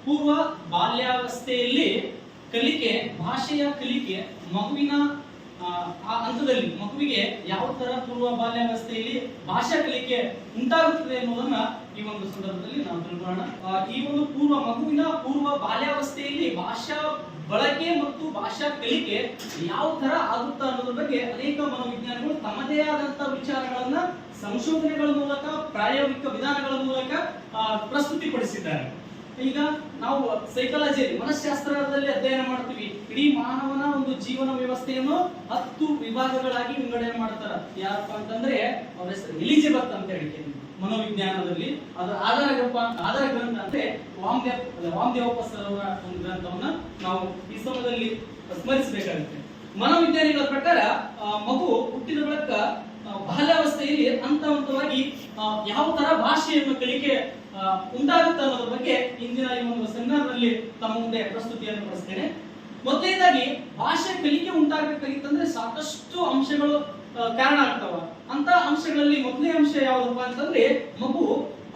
ಪೂರ್ವ ಬಾಲ್ಯಾವಸ್ಥೆಯಲ್ಲಿ ಕಲಿಕೆ, ಭಾಷೆಯ ಕಲಿಕೆ ಮಗುವಿನ ಆ ಹಂತದಲ್ಲಿ ಮಗುವಿಗೆ ಯಾವ ತರ ಪೂರ್ವ ಬಾಲ್ಯಾವಸ್ಥೆಯಲ್ಲಿ ಭಾಷಾ ಕಲಿಕೆ ಉಂಟಾಗುತ್ತದೆ ಎನ್ನುವುದನ್ನ ಈ ಒಂದು ಸಂದರ್ಭದಲ್ಲಿ ನಾವು ತಿಳ್ಕೊಳ್ಳೋಣ. ಈ ಒಂದು ಮಗುವಿನ ಪೂರ್ವ ಬಾಲ್ಯಾವಸ್ಥೆಯಲ್ಲಿ ಭಾಷಾ ಬಳಕೆ ಮತ್ತು ಭಾಷಾ ಕಲಿಕೆ ಯಾವ ತರ ಆಗುತ್ತಾ ಅನ್ನೋದ್ರ ಬಗ್ಗೆ ಅನೇಕ ಮನೋವಿಜ್ಞಾನಿಗಳು ತಮ್ಮದೇ ಆದಂತಹ ವಿಚಾರಗಳನ್ನ ಸಂಶೋಧನೆಗಳ ಮೂಲಕ, ಪ್ರಾಯೋಗಿಕ ವಿಧಾನಗಳ ಮೂಲಕ ಪ್ರಸ್ತುತಿಪಡಿಸಿದ್ದಾರೆ. ಈಗ ನಾವು ಸೈಕಾಲಜಿಯಲ್ಲಿ, ಮನಃಶಾಸ್ತ್ರದಲ್ಲಿ ಅಧ್ಯಯನ ಮಾಡ್ತೀವಿ. ಇಡೀ ಮಾನವನ ಒಂದು ಜೀವನ ವ್ಯವಸ್ಥೆಯನ್ನು 10 ವಿಭಾಗಗಳಾಗಿ ವಿಂಗಡಣೆ ಮಾಡ್ತಾರೆ. ಯಾರಪ್ಪ ಅಂತಂದ್ರೆ ಅವ್ರ ಹೆಸರು ಎಲಿಜಬೆತ್ ಅಂತ ಹೇಳಿ ಮನೋವಿಜ್ಞಾನದಲ್ಲಿ. ಅದರ ಆಧಾರ ಗ್ರಂಥ ಅಂದ್ರೆ ವಾಮದೇವಪ್ಪ ಅವರ ಒಂದು ಗ್ರಂಥವನ್ನ ನಾವು ಈ ಸಮಯದಲ್ಲಿ ಸ್ಮರಿಸಬೇಕಾಗುತ್ತೆ. ಮನೋವಿಜ್ಞಾನಿಗಳ ಪ್ರಕಾರ ಮಗು ಹುಟ್ಟಿದ ಬಳಿಕ ಬಾಲ್ಯಾವಸ್ಥೆಯಲ್ಲಿ ಹಂತವಾಗಿ ಯಾವ ತರ ಭಾಷೆಯನ್ನು ಕಲಿಕೆ ಉಂಟಾಗುತ್ತೆ ಅನ್ನೋದ್ರ ಬಗ್ಗೆ ಇಂದಿನ ಈ ಒಂದು ಸೆಮಿನಾರ್ ನಲ್ಲಿ ತಮ್ಮ ಮುಂದೆ ಪ್ರಸ್ತುತಿಯನ್ನು ಪಡಿಸ್ತೇನೆ. ಮೊದಲನೇದಾಗಿ ಭಾಷೆ ಕಲಿಕೆ ಉಂಟಾಗಬೇಕಾಗಿತ್ತಂದ್ರೆ ಸಾಕಷ್ಟು ಅಂಶಗಳು ಕಾರಣ ಆಗ್ತಾವ. ಅಂತ ಅಂಶಗಳಲ್ಲಿ ಮೊದಲನೇ ಅಂಶ ಯಾವುದಪ್ಪ ಅಂತಂದ್ರೆ ಮಗು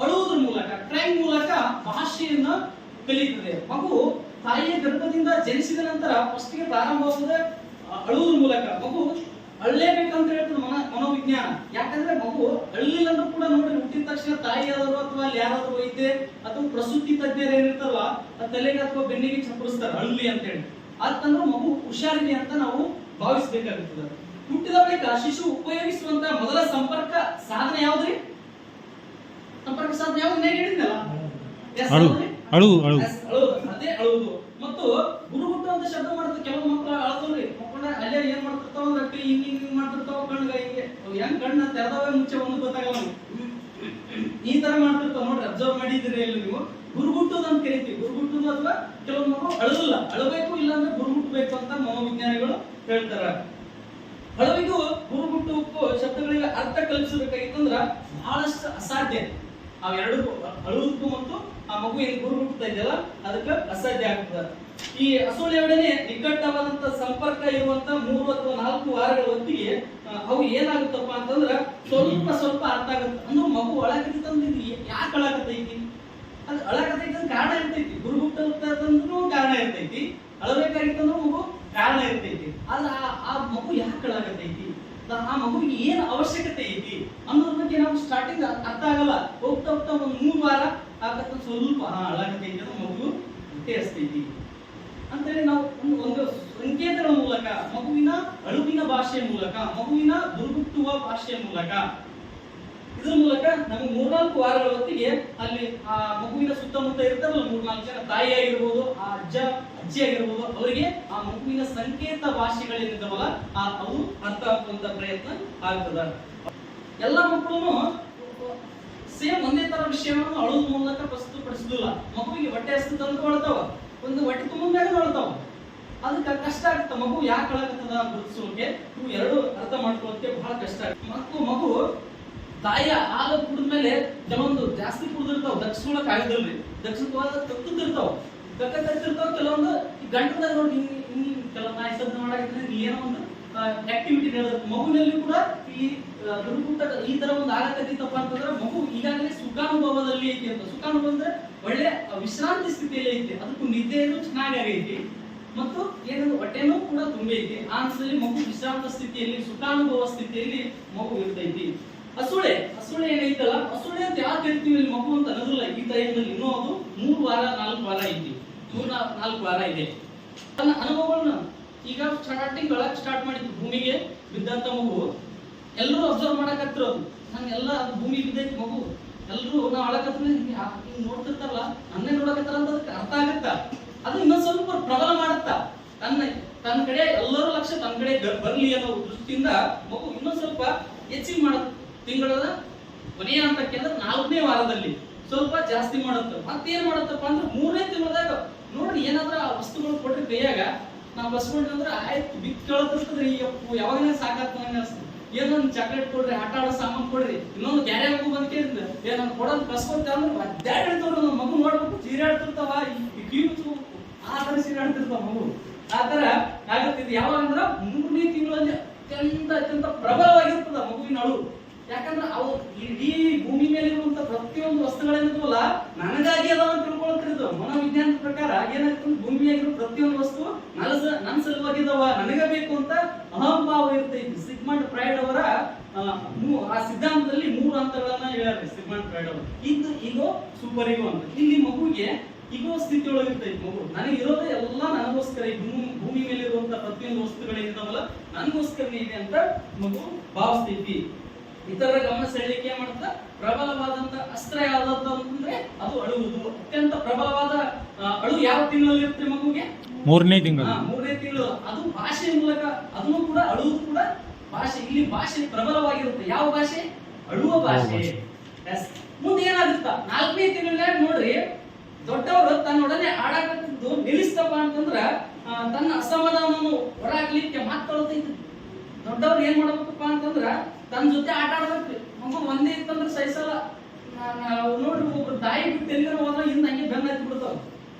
ಅಳುವುದ್ರ ಮೂಲಕ, ಕ್ರೈಮ್ ಮೂಲಕ ಭಾಷೆಯನ್ನ ಕಲಿಯುತ್ತದೆ. ಮಗು ತಾಯಿಯ ಗರ್ಭದಿಂದ ಜನಿಸಿದ ನಂತರ ಫಸ್ಟ್ ಗೆ ಪ್ರಾರಂಭವಾಗುವುದೇ ಅಳುವುದ್ರ ಮೂಲಕ. ಮಗು ಅಳ್ಳೇಬೇಕಂತ ಹೇಳ್ತದೆ ಮನೋವಿಜ್ಞಾನ. ಯಾಕಂದ್ರೆ ಮಗು ಅಳ್ಳಿಲ್ಲ ಅಂದ್ರೂ ಕೂಡ ನೋಡಿ, ಹುಟ್ಟಿದ ತಕ್ಷಣ ತಾಯಿಯಾದವರು ಅಥವಾ ಅಲ್ಲಿ ಯಾರಾದ್ರೂ ವೈದ್ಯ ಅಥವಾ ಪ್ರಸೂತಿ ತಜ್ಞರು ಏನಿರ್ತಾರಲ್ಲ ತಲೆಗೆ ಅಥವಾ ಬೆನ್ನಿಗೆ ಚಪ್ಪರಿಸ್ತಾರೆ ಅಳ್ಳಿ ಅಂತ ಹೇಳಿ. ಅಂತಂದ್ರೆ ಮಗು ಹುಷಾರಿದೆ ಅಂತ ನಾವು ಭಾವಿಸಬೇಕಾಗುತ್ತದೆ. ಹುಟ್ಟಿದ ಬಳಿಕ ಶಿಶು ಉಪಯೋಗಿಸುವಂತ ಮೊದಲ ಸಂಪರ್ಕ ಸಾಧನೆ ಯಾವ್ದ್ರಿ? ಸಂಪರ್ಕ ಸಾಧನೆ ಯಾವ್ದು ಹೇಳಿದ್ನಲ್ಲ, ಅದೇ ಅಳುವುದು. ಮತ್ತು ಗುರುಗುಟ್ಟು ಅಂತ ಶಬ್ದ ಮಾಡುತ್ತೆ. ಕೆಲವು ಮಕ್ಕಳು ಅಳದವ್ರಿ, ಮಕ್ಕಳ ಅಲ್ಲೇ ಏನ್ ಮಾಡ್ತಿರ್ತಾವ ಅಂದ್ರೆ ಹಿಂಗ್ ಮಾಡ್ತಿರ್ತಾವ, ಕಣ್ಗ ಹಿಂಗೆ ಹೆಂಗ್ ಕಣ್ಣ ತೆರೆದವೇ ಮುಂಚೆ ಒಂದು ಗೊತ್ತಾಗಲ್ಲ, ಈ ತರ ಮಾಡ್ತಿರ್ತಾವ ನೋಡ್ರಿ. ಅಬ್ಸರ್ವ್ ಮಾಡಿದ್ರಿ ಇಲ್ಲಿ ನೀವು? ಗುರುಗುಟ್ಟುದು ಅಂತ ಕರಿತೀವಿ. ಗುರುಗುಟ್ಟುದು ಅಥವಾ ಕೆಲವು ಮಕ್ಕಳು ಅಳಲ್ಲ, ಅಳಬೇಕು ಇಲ್ಲ ಅಂದ್ರೆ ಗುರುಗುಟ್ಟಬೇಕು ಅಂತ ಮನೋವಿಜ್ಞಾನಿಗಳು ಹೇಳ್ತಾರ. ಅಳವಿಗೂ ಗುರುಗುಟ್ಟುಕ್ಕೂ ಶಬ್ದಗಳಿಗೆ ಅರ್ಥ ಕಲ್ಪಿಸಬೇಕಾಗಿತ್ತಂದ್ರ ಬಹಳಷ್ಟು ಅಸಾಧ್ಯ. ಅವೆರಡು ಅಳುವುದಕ್ಕೂ ಮತ್ತು ಆ ಮಗು ಏನು ಗುರುಗುಟ್ಟುತ್ತಾ ಇದೆಯಲ್ಲ ಅದಕ್ಕೆ ಅಸಾಧ್ಯ ಆಗ್ತದೆ. ಈ ಹಸುಳೆಯೊಡನೆ ನಿಕಟವಾದಂತ ಸಂಪರ್ಕ ಇರುವಂತ 3 ಅಥವಾ 4 ವಾರಗಳ ಹೊತ್ತಿಗೆ ಅವು ಏನಾಗುತ್ತಪ್ಪ ಅಂತಂದ್ರ ಸ್ವಲ್ಪ ಅರ್ಥ ಆಗುತ್ತೆ. ಅಂದ್ರೆ ಮಗು ಅಳಕತ್ತಂದ್ರೆ ಯಾಕೆ ಅಳಕತೈತಿ, ಅದು ಅಳಕತೈತಿ ಅಂತ ಕಾರಣ ಇರ್ತೈತಿ. ಗುರುಗುಟ್ಟಂದ್ರೂ ಕಾರಣ ಇರ್ತೈತಿ, ಅಳಬೇಕಾಗಿತ್ತಂದ್ರೂ ಮಗು ಕಾರಣ ಇರ್ತೈತಿ. ಆದ್ರೆ ಆ ಮಗು ಯಾಕೆ ಅಳಕತೈತಿ, ಆ ಮಗುವಿಗೆ ಏನ್ ಅವಶ್ಯಕತೆ ಐತಿ ಅನ್ನೋದ್ರ ಬಗ್ಗೆ ನಾವು ಸ್ಟಾರ್ಟಿಂಗ್ ಅರ್ಥ ಆಗಲ್ಲ. ಹೋಗ್ತಾ ಒಂದು 3 ವಾರ ಆಗತ್ತ ಸ್ವಲ್ಪ ಅಳಕತೈತಿ ಅಂದ್ರೆ ಮಗು ಹೊಟ್ಟೆ ಹಸ್ತೈತಿ ಅಂತೇಳಿ ನಾವು ಒಂದು ಸಂಕೇತಗಳ ಮೂಲಕ, ಮಗುವಿನ ಅಳುವಿನ ಭಾಷೆಯ ಮೂಲಕ, ಮಗುವಿನ ದುರ್ಗುಟ್ಟುವ ಭಾಷೆಯ ಮೂಲಕ, ಇದ್ರ ಮೂಲಕ ನಮಗೆ 3-4 ವಾರಗಳ ಹೊತ್ತಿಗೆ ಅಲ್ಲಿ ಆ ಮಗುವಿನ ಸುತ್ತಮುತ್ತ ಇರ್ತಾರಲ್ಲ 3-4 ಜನ, ತಾಯಿ ಆಗಿರ್ಬೋದು, ಆ ಅಜ್ಜಿ ಆಗಿರ್ಬೋದು, ಅವರಿಗೆ ಆ ಮಗುವಿನ ಸಂಕೇತ ಭಾಷೆಗಳೇನಿದ್ದಾವಲ್ಲ ಅವು ಅರ್ಥ ಆಗುವಂತ ಪ್ರಯತ್ನ ಆಗ್ತದ. ಎಲ್ಲ ಮಕ್ಕಳು ಸೇಮ್ ಒಂದೇ ತರ ವಿಷಯವನ್ನು ಅಳುವ ಮೂಲಕ ಪ್ರಸ್ತುತಪಡಿಸುದಿಲ್ಲ. ಮಗುವಿಗೆ ಹೊಟ್ಟೆ ಹಸ್ತಂತ ಅಳ್ತಾವ, ಒಂದು ಹೊಟ್ಟೆ ತುಂಬ ಅಳ್ತಾವ, ಅದಕ್ಕೆ ಕಷ್ಟ ಆಗುತ್ತೆ. ಮಗು ಯಾಕೆ ಅಳಕತ್ತದ ಗುರುತಿಸೋಕೆ, ಇವು ಎರಡು ಅರ್ಥ ಮಾಡ್ಕೊಳ್ಳೋಕೆ ಬಹಳ ಕಷ್ಟ ಆಗುತ್ತೆ. ಮತ್ತು ಮಗು ತಾಯಿಯ ಹಾಲು ಕುಡಿದ್ಮೇಲೆ ಕೆಲವೊಂದು ಜಾಸ್ತಿ ಕುಡಿದಿರ್ತಾವ, ದಕ್ಷಿಣಕ್ ಆಗದಿಲ್ರಿ, ದಕ್ಷಿಣವಾದ ಕತ್ತಿರ್ತಾವ, ಕೆಲವೊಂದು ಗಂಟದಾಗ ನೋಡಿ ಕೆಲವೊಂದು ನಾಯಿ ಶಬ್ದ ಮಾಡಾಕಿದ್ರೆ ಏನೋ ಒಂದು ಆಕ್ಟಿವಿಟಿ ನಡೆದ ಮಗುವಿನಲ್ಲಿ ಕೂಡ ಈ ದುರ್ಗುಟ್ಟ ಈ ತರ ಒಂದು ಆಗತ್ತೈತಪ್ಪ ಅಂತಂದ್ರೆ ಮಗು ಈಗಾಗಲೇ ಸುಖಾನುಭವದಲ್ಲಿ ಐತಿ ಅಂತ. ಸುಖಾನುಭವ ಅಂದ್ರೆ ಒಳ್ಳೆ ವಿಶ್ರಾಂತಿ ಸ್ಥಿತಿಯಲ್ಲಿ ಐತಿ, ಅದಕ್ಕೂ ನಿದ್ದೆಯನ್ನು ಚೆನ್ನಾಗಿ ಆಗೈತಿ ಮತ್ತು ಏನಂದ್ರೆ ಹೊಟ್ಟೆನೂ ಕೂಡ ತುಂಬೈತಿ. ಆ ಹಂತದಲ್ಲಿ ಮಗು ವಿಶ್ರಾಂತ ಸ್ಥಿತಿಯಲ್ಲಿ, ಸುಖಾನುಭವ ಸ್ಥಿತಿಯಲ್ಲಿ ಮಗು ಇರ್ತೈತಿ. ಹಸುಳೆ ಏನೈತಲ್ಲ, ಹಸುಳೆ ಅಂತ ಯಾಕೆ ಕರಿತೀವಿ ಇಲ್ಲಿ ಮಗು ಅಂತ ಅನ್ನೋದಿಲ್ಲ. ಈ ಟೈಮ್ನಲ್ಲಿ ಇನ್ನೂ ಅದು 3 ವಾರ 4 ವಾರ ಐತಿ, 3-4 ವಾರ ಇದೆ. ತನ್ನ ಅನುಭವಗಳನ್ನ ಈಗ ಸ್ಟಾರ್ಟಿಂಗ್ ಒಳಗೆ ಸ್ಟಾರ್ಟ್ ಮಾಡಿದ್ದು, ಭೂಮಿಗೆ ಬಿದ್ದಂತ ಮಗು ಎಲ್ಲರೂ ಅಬ್ಸರ್ವ್ ಮಾಡಕತ್ತಿರೋದು. ನಂಗೆಲ್ಲ ಅದು ಭೂಮಿ ಬಿದ್ದೈತಿ ಮಗು, ಎಲ್ಲರೂ ನಾವು ಅಳಕತ್ರ ಹಿಂಗ್ ನೋಡ್ತಿರ್ತಾರಲ್ಲ, ನನ್ನೇ ನೋಡಕತ್ತಾರ ಅಂತ ಅದಕ್ಕೆ ಅರ್ಥ ಆಗತ್ತ. ಅದು ಇನ್ನೊಂದ್ ಸ್ವಲ್ಪ ಪ್ರಬಲ ಮಾಡತ್ತ, ತನ್ನ ಕಡೆ ಎಲ್ಲರೂ ಲಕ್ಷ್ಯ ತನ್ನ ಕಡೆ ಬರ್ಲಿ ಅನ್ನೋ ದೃಷ್ಟಿಯಿಂದ ಮಗು ಇನ್ನೊಂದ್ ಸ್ವಲ್ಪ ಹೆಚ್ಚಿಗೆ ಮಾಡುತ್ತೆ. ತಿಂಗಳ ಕೊನೆಯ ಹಂತಕ್ಕೆ ಅಂದ್ರೆ 4ನೇ ವಾರದಲ್ಲಿ ಸ್ವಲ್ಪ ಜಾಸ್ತಿ ಮಾಡುತ್ತೆ. ಮತ್ತೇನ್ ಮಾಡತ್ತಪ್ಪ ಅಂದ್ರೆ 3ನೇ ತಿಂಗಳದಾಗ ನೋಡ್ರಿ ಏನಾದ್ರ ವಸ್ತುಗಳು ಕೊಟ್ರಿ ಕೈಯಾಗ ನಾವು ಬಸ್ಕೊಂಡ್ರೆ ಆಯ್ತು ಬಿತ್ ಕೇಳತ್ತಿರ್ತದ್ರಿ, ಯಾವಾಗನೇ ಸಾಕಾಗ್ತ ಅನ್ಸ್ತದೆ. ಏನೊಂದು ಚಾಕ್ಲೇಟ್ ಕೊಡ್ರಿ, ಆಟ ಆಡೋ ಸಾಮಾನು ಕೊಡ್ರಿ, ಇನ್ನೊಂದು ಗ್ಯಾರೆ ಮಗು ಬಂದ್ ಕೇಳಿದ್ರೆ ನಾನು ಕೊಡೋದು ಕಸ್ಕೊತ ಅಂದ್ರೆ ಅಡ್ಡಾಡ್ತಾವ. ಮಗು ನೋಡ್ಬೇಕು ಚೀರಾಡ್ತಿರ್ತಾವ, ಕಿವಿತು ಆ ತರ ಚೀರಾಡ್ತಿರ್ತಾವ ಮಗು. ಆ ತರ ಆಗುತ್ತಿದ್ದು ಯಾವಾಗ ಅಂದ್ರ 3ನೇ ತಿಂಗಳಲ್ಲಿ ಅತ್ಯಂತ ಪ್ರಬಲವಾಗಿರ್ತದ ಮಗುವಿನ ಅಳು. ಯಾಕಂದ್ರೆ ಅವು ಇಡೀ ಭೂಮಿ ಮೇಲೆ ಇರುವಂತ ಪ್ರತಿಯೊಂದು ವಸ್ತುಗಳೇನಿದ್ವಲ್ಲ ನನಗಾಗಿ ಅದಾವ ಅಂತ ತಿಳ್ಕೊಳ್ತಿರ್ತಾವ. ಮನೋವಿಜ್ಞಾನದ ಪ್ರಕಾರ ಏನಾಗ್ತದೆ, ಭೂಮಿಯಾಗಿರೋ ಪ್ರತಿಯೊಂದು ವಸ್ತು ನನ್ನ ಸಲುವಾಗಿದವ, ನನಗೆ ಬೇಕು ಅಂತ ಅಹಂಭಾವ ಇರ್ತೈತಿ. ಸಿಗ್ಮಂಡ್ ಫ್ರಾಯ್ಡ್ ಅವರ ಆ ಸಿದ್ಧಾಂತದಲ್ಲಿ 3 ಹಂತಗಳನ್ನ ಹೇಳ್ಯಾರ ಸಿಗ್ಮಂಡ್ ಫ್ರಾಯ್ಡ್ ಅವರು. ಇದು ಈಗೋ, ಸೂಪರ್ ಈಗೋ ಅಂತ. ಇಲ್ಲಿ ಮಗುಗೆ ಈಗೋ ಸ್ಥಿತಿ ಒಳಗಿರ್ತೈತಿ. ಮಗು ನನಗೆ ಇರೋದೇ ಎಲ್ಲ ನನಗೋಸ್ಕರ, ಈ ಭೂಮಿ ಮೇಲೆ ಇರುವಂತ ಪ್ರತಿಯೊಂದು ವಸ್ತುಗಳೇನಿದಾವಲ್ಲ ನನಗೋಸ್ಕರನೇ ಇದೆ ಅಂತ ಮಗು ಭಾವಿಸ್ತೈತಿ. ಇತರರ ಗಮನ ಸೆಳೆಯಲಿಕ್ಕೆ ಏನ್ ಮಾಡುತ್ತ, ಪ್ರಬಲವಾದಂತ ಅಸ್ತ್ರ ಯಾವ್ದು ಅಂತಂದ್ರೆ ಅದು ಅಳುವುದು. ಅತ್ಯಂತ ಪ್ರಬಲವಾದ ಅಳು ಯಾವ ತಿಂಗಳಲ್ಲಿ ಇರುತ್ತೆ ಮಗುಗೆ? 3ನೇ ತಿಂಗಳು. 3ನೇ ತಿಂಗಳು. ಅದು ಭಾಷೆ ಮೂಲಕ, ಅದನ್ನು ಕೂಡ ಅಳುವುದು ಕೂಡ ಭಾಷೆ. ಇಲ್ಲಿ ಭಾಷೆ ಪ್ರಬಲವಾಗಿರುತ್ತೆ. ಯಾವ ಭಾಷೆ? ಅಳುವ ಭಾಷೆ. ಮುಂದೆ ಏನಾಗುತ್ತ, 4ನೇ ತಿಂಗಳಾಗ ನೋಡ್ರಿ, ದೊಡ್ಡವರು ತನ್ನೊಡನೆ ಆಡಾಕತ್ತಿದ್ದು ನಿಲ್ಲಿಸ್ತಪ್ಪ ಅಂತಂದ್ರ ತನ್ನ ಅಸಮಾಧಾನವನ್ನು ಹೊರಹಾಕ್ಲಿಕ್ಕೆ ಮಾತಾಡ್ತೈತಿ. ದೊಡ್ಡವ್ರು ಏನ್ ಮಾಡ್ಬೇಕಪ್ಪ ಅಂತಂದ್ರ ತನ್ನ ಜೊತೆ ಆಟ ಆಡ್ಬೇಕ್ರಿ. ಮಗು ಒಂದೇ ಇತ್ತಂದ್ರೆ ಸಹಿಸಲ್ಲ. ನೋಡ್ರಿ, ಒಬ್ರು ತಾಯಿ ಬಿಟ್ಟು ಎಲ್ಲರೂ ಹೋದ್ರೆ ಹಿಂದ ಹಂಗೆ ಬೆನ್ನ ಹತ್ತಿ ಬಿಡ್ತಾವ.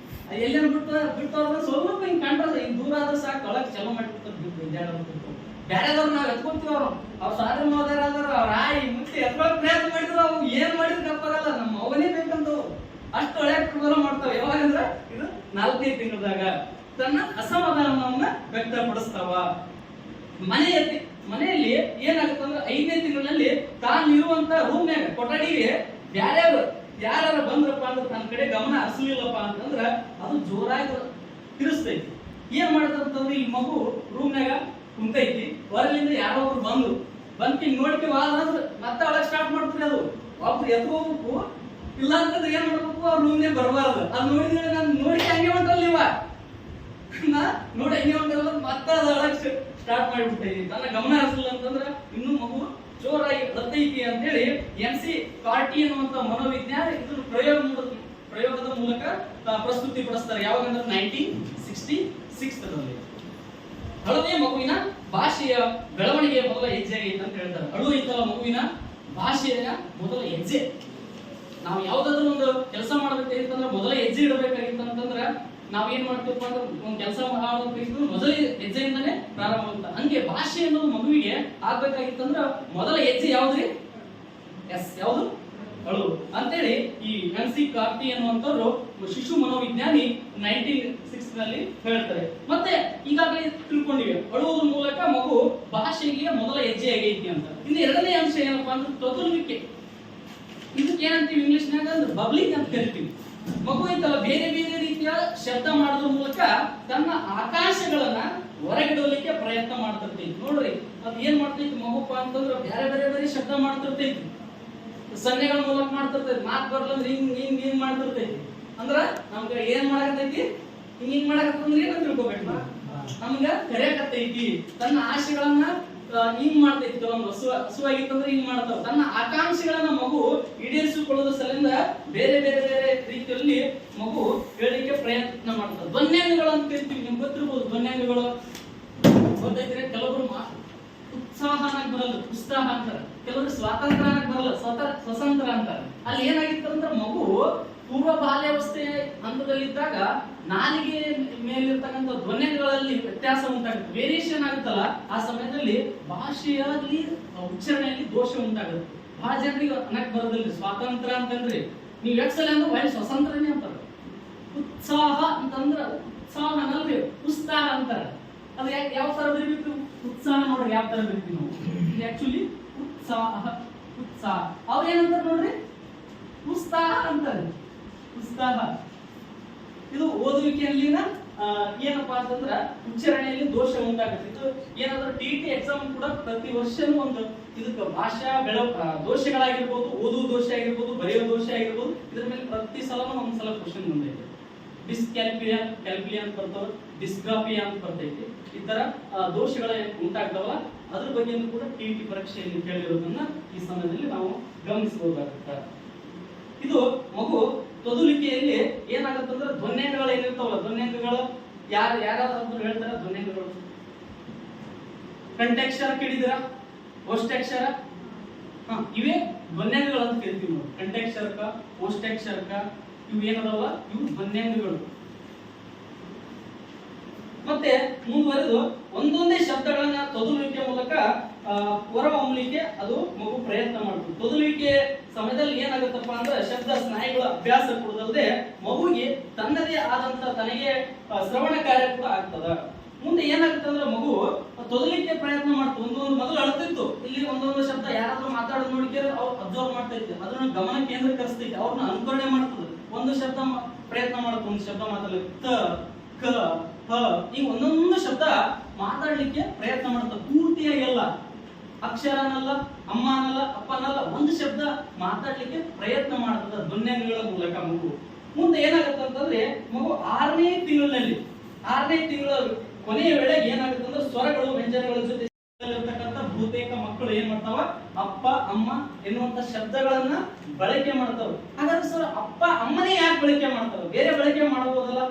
ಎಲ್ಲೇನು ಬಿಟ್ಟವ್ರ ಸ್ವಲ್ಪ ಹಿಂಗ್ ಕಂಡ್ರ ಹಿಂಗ್ ದೂರ ಆದ್ರೆ ಸಾಕು ಒಳಗೆ ಚಲೋ ಮಾಡಿಬಿಡ್ತಾರೆ. ಬ್ಯಾರೆದವ್ರು ನಾವ್ ಎತ್ಕೊಂತೀವಿ. ಅವ್ರ ಸಾಧನೆ ಹೋದಾರ ಅವ್ರ ಆಯಿ ಮುಟ್ಟಿ ಎತ್ಕೊಳಕ್ ಪ್ರಯತ್ನ ಮಾಡಿದ್ರು, ಅವು ಏನ್ ಮಾಡಿದ್ರು ತಪ್ಪಾಗಲ್ಲ. ನಮ್ಮ ಅವನೇ ಬೇಕಂತವು ಅಷ್ಟು ಒಳ್ಳೆ ಪ್ರಬಲ ಮಾಡ್ತಾವ. ಯಾವಾಗಂದ್ರ ಇದು 4ನೇ ತಿಂಗಳದಾಗ ತನ್ನ ಅಸಮಾಧಾನವನ್ನ ವ್ಯಕ್ತಪಡಿಸ್ತಾವ. ಮನೆಯಲ್ಲಿ ಏನಾಗುತ್ತಂದ್ರೆ 5ನೇ ತಿಂಗಳಲ್ಲಿ ತಾನಿರುವಂತ ರೂಮ್ನ್ಯಾಗ, ಕೊಠಡಿಗೆ ಯಾರು ಬಂದ್ರಪ್ಪ ಅಂದ್ರೆ ತನ್ನ ಕಡೆ ಗಮನ ಹರಿಸಲಿಲ್ಲಪ್ಪ ಅಂತಂದ್ರ ಅದು ಜೋರಾಗಿ ತಿರ್ಸ್ತೈತಿ. ಏನ್ ಮಾಡ್ತಂತಂದ್ರೆ ಈ ಮಗು ರೂಮ್ನ್ಯಾಗ ಕುಂತೈತಿ, ಹೊರಲಿಂದ ಯಾರೋ ಒಬ್ರು ಬಂದು ನೋಡ್ಕೆ ಅಂದ್ರೆ ಮತ್ತೆ ಒಳಗೆ ಸ್ಟಾರ್ಟ್ ಮಾಡ್ತೀರಿ. ಅದು ಒಬ್ರು ಎತ್ಕೋಬೇಕು, ಇಲ್ಲ ಅಂತಂದ್ರೆ ಏನ್ ಮಾಡ್ಬೇಕು, ಅವ್ರ ರೂಮ್ನೇ ಬರಬಾರ್ದು. ಅದು ನೋಡಿದ್ರೆ ನಾನು ನೋಡಿ ಹಂಗೆ ಹೊಂಟಲ್ಲ ಇವ ನೋಡಿ ಹಂಗೆ ಹೊಂಟಲ್ಲ, ಮತ್ತೆ ಅದು ಒಳಗೆ ಸ್ಟಾರ್ಟ್ ಮಾಡಿಬಿಟ್ಟೈತಿ. ತನ್ನ ಗಮನ ಹರಿಸಲಿಲ್ಲ ಅಂತಂದ್ರೆ ಇನ್ನೂ ಮಗು ಜೋರಾಗಿ ಅಳತೈತಿ ಅಂತ ಹೇಳಿ MC ಕಾರ್ಟಿ ಅನ್ನುವಂತ ಮನೋವಿಜ್ಞಾನ ಇದನ್ನು ಪ್ರಯೋಗದ ಮೂಲಕ ಪ್ರಸ್ತುತಿ ಪಡಿಸ್ತಾರೆ. ಯಾವಾಗಂದ್ರೆ 1966 ಅಳುವೆ ಮಗುವಿನ ಭಾಷೆಯ ಬೆಳವಣಿಗೆಯ ಮೊದಲ ಹೆಜ್ಜೆ ಆಗೈತೆ ಅಂತ ಹೇಳ್ತಾರೆ. ಅಳು ಐತಲ್ಲ ಮಗುವಿನ ಭಾಷೆಯ ಮೊದಲ ಹೆಜ್ಜೆ. ನಾವು ಯಾವ್ದಾದ್ರು ಒಂದು ಕೆಲಸ ಮಾಡ್ಬೇಕಾಗಿತ್ತಂದ್ರೆ ಮೊದಲ ಹೆಜ್ಜೆ ಇಡಬೇಕಾಗಿತ್ತಂತಂದ್ರ ನಾವ್ ಏನ್ ಮಾಡ್ತೀವಪ್ಪ ಅಂದ್ರೆ ಒಂದು ಕೆಲಸ ಮಾಡಬೇಕು, ಮೊದಲ ಹೆಜ್ಜೆಯಿಂದಾನೇ ಪ್ರಾರಂಭ ಆಗುತ್ತೆ. ಹಂಗೆ ಭಾಷೆ ಅನ್ನೋದು ಮಗುವಿಗೆ ಆಗ್ಬೇಕಾಗಿತ್ತಂದ್ರ ಮೊದಲ ಹೆಜ್ಜೆ ಯಾವ್ದ್ರಿ? ಯಾವ್ದು? ಅಳು ಅಂತೇಳಿ ಈ MC ಕಾರ್ಟಿ ಅನ್ನುವಂಥವ್ರು ಶಿಶು ಮನೋವಿಜ್ಞಾನಿ 1906 ಹೇಳ್ತಾರೆ. ಮತ್ತೆ ಈಗಾಗಲೇ ತಿಳ್ಕೊಂಡಿವೆ, ಅಳುವುದ್ರ ಮೂಲಕ ಮಗು ಭಾಷೆಗೆ ಮೊದಲ ಹೆಜ್ಜೆ ಆಗೈತಿ ಅಂತ. ಇನ್ನು 2ನೇ ಅಂಶ ಏನಪ್ಪಾ ಅಂದ್ರೆ ತೊದಲುವಿಕೆ. ಇದಕ್ಕೆ ಏನಂತೀವಿ ಇಂಗ್ಲಿಷ್ನಾಗ ಅಂದ್ರೆ ಬಬ್ಲಿಂಗ್ ಅಂತ ಕರಿತೀವಿ. ಮಗು ಇಂತಲ್ಲ ಬೇರೆ ಬೇರೆ ರೀತಿಯ ಶಬ್ದ ಮಾಡೋದ್ರ ಮೂಲಕ ತನ್ನ ಆಕಾಶಗಳನ್ನ ಹೊರಗಿಡಲಿಕ್ಕೆ ಪ್ರಯತ್ನ ಮಾಡ್ತಿರ್ತೈತಿ. ನೋಡ್ರಿ, ಅದು ಏನ್ ಮಾಡ್ತೈತಿ ಮಗುಪ್ಪ ಅಂತಂದ್ರೆ ಬೇರೆ ಬೇರೆ ಶಬ್ದ ಮಾಡ್ತಿರ್ತೈತಿ. ಸನ್ನೆಗಳ ಮೂಲಕ ಮಾಡ್ತಿರ್ತೈತಿ. ಮಾತು ಬರ್ಲಂದ್ರೆ ಹಿಂಗ್ ಮಾಡ್ತಿರ್ತೈತಿ. ಅಂದ್ರ ನಮ್ಗೆ ಏನ್ ಮಾಡಕತ್ತೈತಿ, ಹಿಂಗ್ ಮಾಡಕತ್ತಂದ್ರೆ ಏನಂತ ತಿಳ್ಕೊಬೇಕು, ನಮ್ಗ ಕರೆಯಕತ್ತೈತಿ. ತನ್ನ ಆಶೆಗಳನ್ನ ಹಿಂಗ್ ಮಾಡ್ತೈತಿ. ಕೆಲವೊಂದು ಹಸುವಾಗಿತ್ತಂದ್ರೆ ಹಿಂಗ್ ಮಾಡ್ತಾವ. ತನ್ನ ಆಕಾಂಕ್ಷೆಗಳನ್ನ ಮಗು ಈಡೇರಿಸಿಕೊಳ್ಳೋದ್ರ ಸಲಿಂದ ಬೇರೆ ರೀತಿಯಲ್ಲಿ ಮಗು ಹೇಳಲಿಕ್ಕೆ ಪ್ರಯತ್ನ ಮಾಡ್ತಾರೆ. ಧ್ವನ್ಯಾಂಗಗಳು ಅಂತ ಕರಿತೀವಿ. ನಿಮ್ಗೆ ಗೊತ್ತಿರ್ಬೋದು ಧ್ವನ್ಯಾಂಗಗಳು. ಗೊತ್ತೈತ್ರಿ, ಕೆಲವರು ಉತ್ಸಾಹ ಅನ್ನಕ್ ಬರಲ್ಲ, ಉತ್ಸಾಹ ಅಂತಾರೆ. ಕೆಲವರು ಸ್ವಾತಂತ್ರ್ಯ ಅನ್ನಕ್ ಬರಲ್ಲ, ಸ್ವತಂತ್ರ ಅಂತಾರೆ. ಅಲ್ಲಿ ಏನಾಗಿತ್ತಂದ್ರೆ ಮಗು ಪೂರ್ವ ಬಾಲ್ಯಾವಸ್ಥೆ ಹಂತದಲ್ಲಿದ್ದಾಗ ನಾಲಿಗೆ ಮೇಲಿರ್ತಕ್ಕಂಥ ಧ್ವನ್ಯಗಳಲ್ಲಿ ವ್ಯತ್ಯಾಸ ಉಂಟಾಗುತ್ತೆ, ವೇರಿಯೇಷನ್ ಆಗುತ್ತಲ್ಲ. ಆ ಸಮಯದಲ್ಲಿ ಭಾಷೆಯಲ್ಲಿ ಉಚ್ಚಾರಣೆಯಲ್ಲಿ ದೋಷ ಉಂಟಾಗುತ್ತೆ. ಬಹಳ ಜನರಿಗೆ ಅನ್ನಕ್ ಬರೋದಿಲ್ಲ ಸ್ವಾತಂತ್ರ್ಯ ಅಂತಂದ್ರೆ. ನೀವು ಎಕ್ಸಲ್ ಅಂದ್ರೆ ಒಳ್ಳೆ ಸ್ವತಂತ್ರನೇ ಅಂತಾರೆ. ಉತ್ಸಾಹ ಅಂತಂದ್ರ ಉತ್ಸಾಹ ಅನ್ನಲ್ರಿ, ಉತ್ಸಾಹ ಅಂತಾರೆ. ಅದು ಯಾವ ತರ ಬರೀಬೇಕು? ಉತ್ಸಾಹ ನೋಡ್ರಿ ಯಾವ ತರ ಬರೀತೀವಿ ನಾವು. ಆಕ್ಚುಲಿ ಉತ್ಸಾಹ ಅವ್ರು ಏನಂತಾರೆ ನೋಡ್ರಿ, ಉತ್ಸಾಹ ಅಂತಾರೆ. ಉತ್ಸಾಹ ಇದು ಓದುವಿಕೆಯಲ್ಲಿನ ಏನಪ್ಪಾ ಅಂತಂದ್ರ ಉಚ್ಚಾರಣೆಯಲ್ಲಿ ದೋಷ ಉಂಟಾಗುತ್ತೆ. ಇದು ಏನಾದ್ರೂ TT ಎಕ್ಸಾಮ್ ಕೂಡ ಪ್ರತಿ ವರ್ಷನೂ ಒಂದು ಇದಕ್ಕೆ ಭಾಷಾ ದೋಷಗಳಾಗಿರ್ಬೋದು, ಓದುವ ದೋಷ ಆಗಿರ್ಬೋದು, ಬರೆಯುವ ದೋಷ ಆಗಿರ್ಬೋದು, ಇದ್ರ ಮೇಲೆ ಪ್ರತಿ ಸಲನೂ ಒಂದ್ಸಲ ಕ್ವಶನ್ ಬಂದೈತೆ. ಡಿಸ್ಕ್ಯಾಲ್ಪಿಯಾ ಅಂತ ಬರ್ತಾವ, ಡಿಸ್ಗ್ರಾಫಿಯಾ ಅಂತ ಬರ್ತೈತಿ. ಈ ತರ ದೋಷಗಳ ಉಂಟಾಗ್ತಾವಲ್ಲ, ಅದ್ರ ಬಗ್ಗೆ ಕೂಡ TT ಪರೀಕ್ಷೆಯಲ್ಲಿ ಕೇಳಿರೋದನ್ನ ಈ ಸಮಯದಲ್ಲಿ ನಾವು ಗಮನಿಸಬಹುದಾಗುತ್ತೆ. ಇದು ಮಗು ತೊದಲಿಕೆಯಲ್ಲಿ ಏನಾಗುತ್ತಂದ್ರೆ ಧ್ವನ್ಯಾಂಗಗಳು ಏನಿರ್ತಾವಲ್ಲ, ಧ್ವನ್ಯಾಂಗಗಳು ಯಾರಾದ್ರೂ ಹೇಳ್ತಾರ ಧ್ವನ್ಯಾಂಗಗಳು? ಕಂಠಾಕ್ಷರ ಕೇಳಿದಿರಾ? ಓಷ್ಠಾಕ್ಷರ? ಇವೇ ಧ್ವನ್ಯಾಂಗಗಳು ಅಂತ ಕರಿತೀವಿ ನಾವು. ಕಂಠಾಕ್ಷರಕ, ಓಷ್ಠಾಕ್ಷರಕ ಇವು ಏನದವ, ಇವು ಧ್ವನ್ಯಾಂಗಗಳು. ಮತ್ತೆ ಮುಂದುವರೆದು ಒಂದೊಂದೇ ಶಬ್ದಗಳನ್ನ ತೊದಲುವಿಕೆ ಮೂಲಕ ಹೊರಹೊಮ್ಮಲಿಕ್ಕೆ ಅದು ಮಗು ಪ್ರಯತ್ನ ಮಾಡ್ತದೆ. ತೊದಲುವಿಕೆ ಸಮಯದಲ್ಲಿ ಏನಾಗುತ್ತಪ್ಪ ಅಂದ್ರೆ ಶಬ್ದ ಸ್ನಾಯುಗಳ ಅಭ್ಯಾಸ ಕೊಡೋದಲ್ಲದೆ ಮಗುವಿಗೆ ತನ್ನ ತನಗೆ ಶ್ರವಣ ಕಾರ್ಯ ಕೂಡ ಆಗ್ತದ. ಮುಂದೆ ಏನಾಗುತ್ತೆ ಅಂದ್ರೆ ಮಗು ತೊದಲಿಕ್ಕೆ ಪ್ರಯತ್ನ ಮಾಡ್ತು. ಒಂದೊಂದು ಮೊದಲು ಅಳ್ತಿತ್ತು, ಇಲ್ಲಿ ಒಂದೊಂದು ಶಬ್ದ ಯಾರಾದ್ರೂ ಮಾತಾಡೋದು ನೋಡಿಕೆ ಅವ್ರು ಅಬ್ಸರ್ವ್ ಮಾಡ್ತಾ ಇತ್ತು, ಅದನ್ನ ಗಮನ ಕೇಂದ್ರೀಕರಿಸ್ತೈತಿ, ಅವ್ರನ್ನ ಅನುಕರಣೆ ಮಾಡ್ತದೆ. ಒಂದು ಶಬ್ದ ಪ್ರಯತ್ನ ಮಾಡುತ್ತೆ, ಒಂದು ಶಬ್ದ ಮಾತಾಡ್ಲಿಕ್ಕೆ ತ ಕ ಹ ಈ ಒಂದೊಂದು ಶಬ್ದ ಮಾತಾಡ್ಲಿಕ್ಕೆ ಪ್ರಯತ್ನ ಮಾಡುತ್ತೆ. ಪೂರ್ತಿಯಾಗಿ ಎಲ್ಲ ಅಕ್ಷರ ಅನ್ನಲ್ಲ, ಅಮ್ಮ ಅನ್ನಲ್ಲ, ಅಪ್ಪ ಅನ್ನಲ್ಲ, ಒಂದು ಶಬ್ದ ಮಾತಾಡ್ಲಿಕ್ಕೆ ಪ್ರಯತ್ನ ಮಾಡ್ತದ ಧ್ವನ್ಯಗಳ ಮೂಲಕ ಮಗು. ಮುಂದೆ ಏನಾಗುತ್ತೆ ಅಂತಂದ್ರೆ ಮಗು 6ನೇ ತಿಂಗಳ ಕೊನೆಯ ವೇಳೆಗೆ ಏನಾಗುತ್ತೆ ಅಂದ್ರೆ ಸ್ವರಗಳು ವ್ಯಂಜನಗಳ ಜೊತೆ ಇರತಕ್ಕಂತ ಬಹುತೇಕ ಮಕ್ಕಳು ಏನ್ ಮಾಡ್ತಾವ, ಅಪ್ಪ ಅಮ್ಮ ಎನ್ನುವಂತ ಶಬ್ದಗಳನ್ನ ಬಳಕೆ ಮಾಡ್ತಾವ. ಹಾಗಾದ್ರೆ ಸರ್ ಅಪ್ಪ ಅಮ್ಮನೇ ಯಾಕೆ ಬಳಕೆ ಮಾಡ್ತಾವ? ಬೇರೆ ಬಳಕೆ ಮಾಡಬಹುದಲ್ಲ?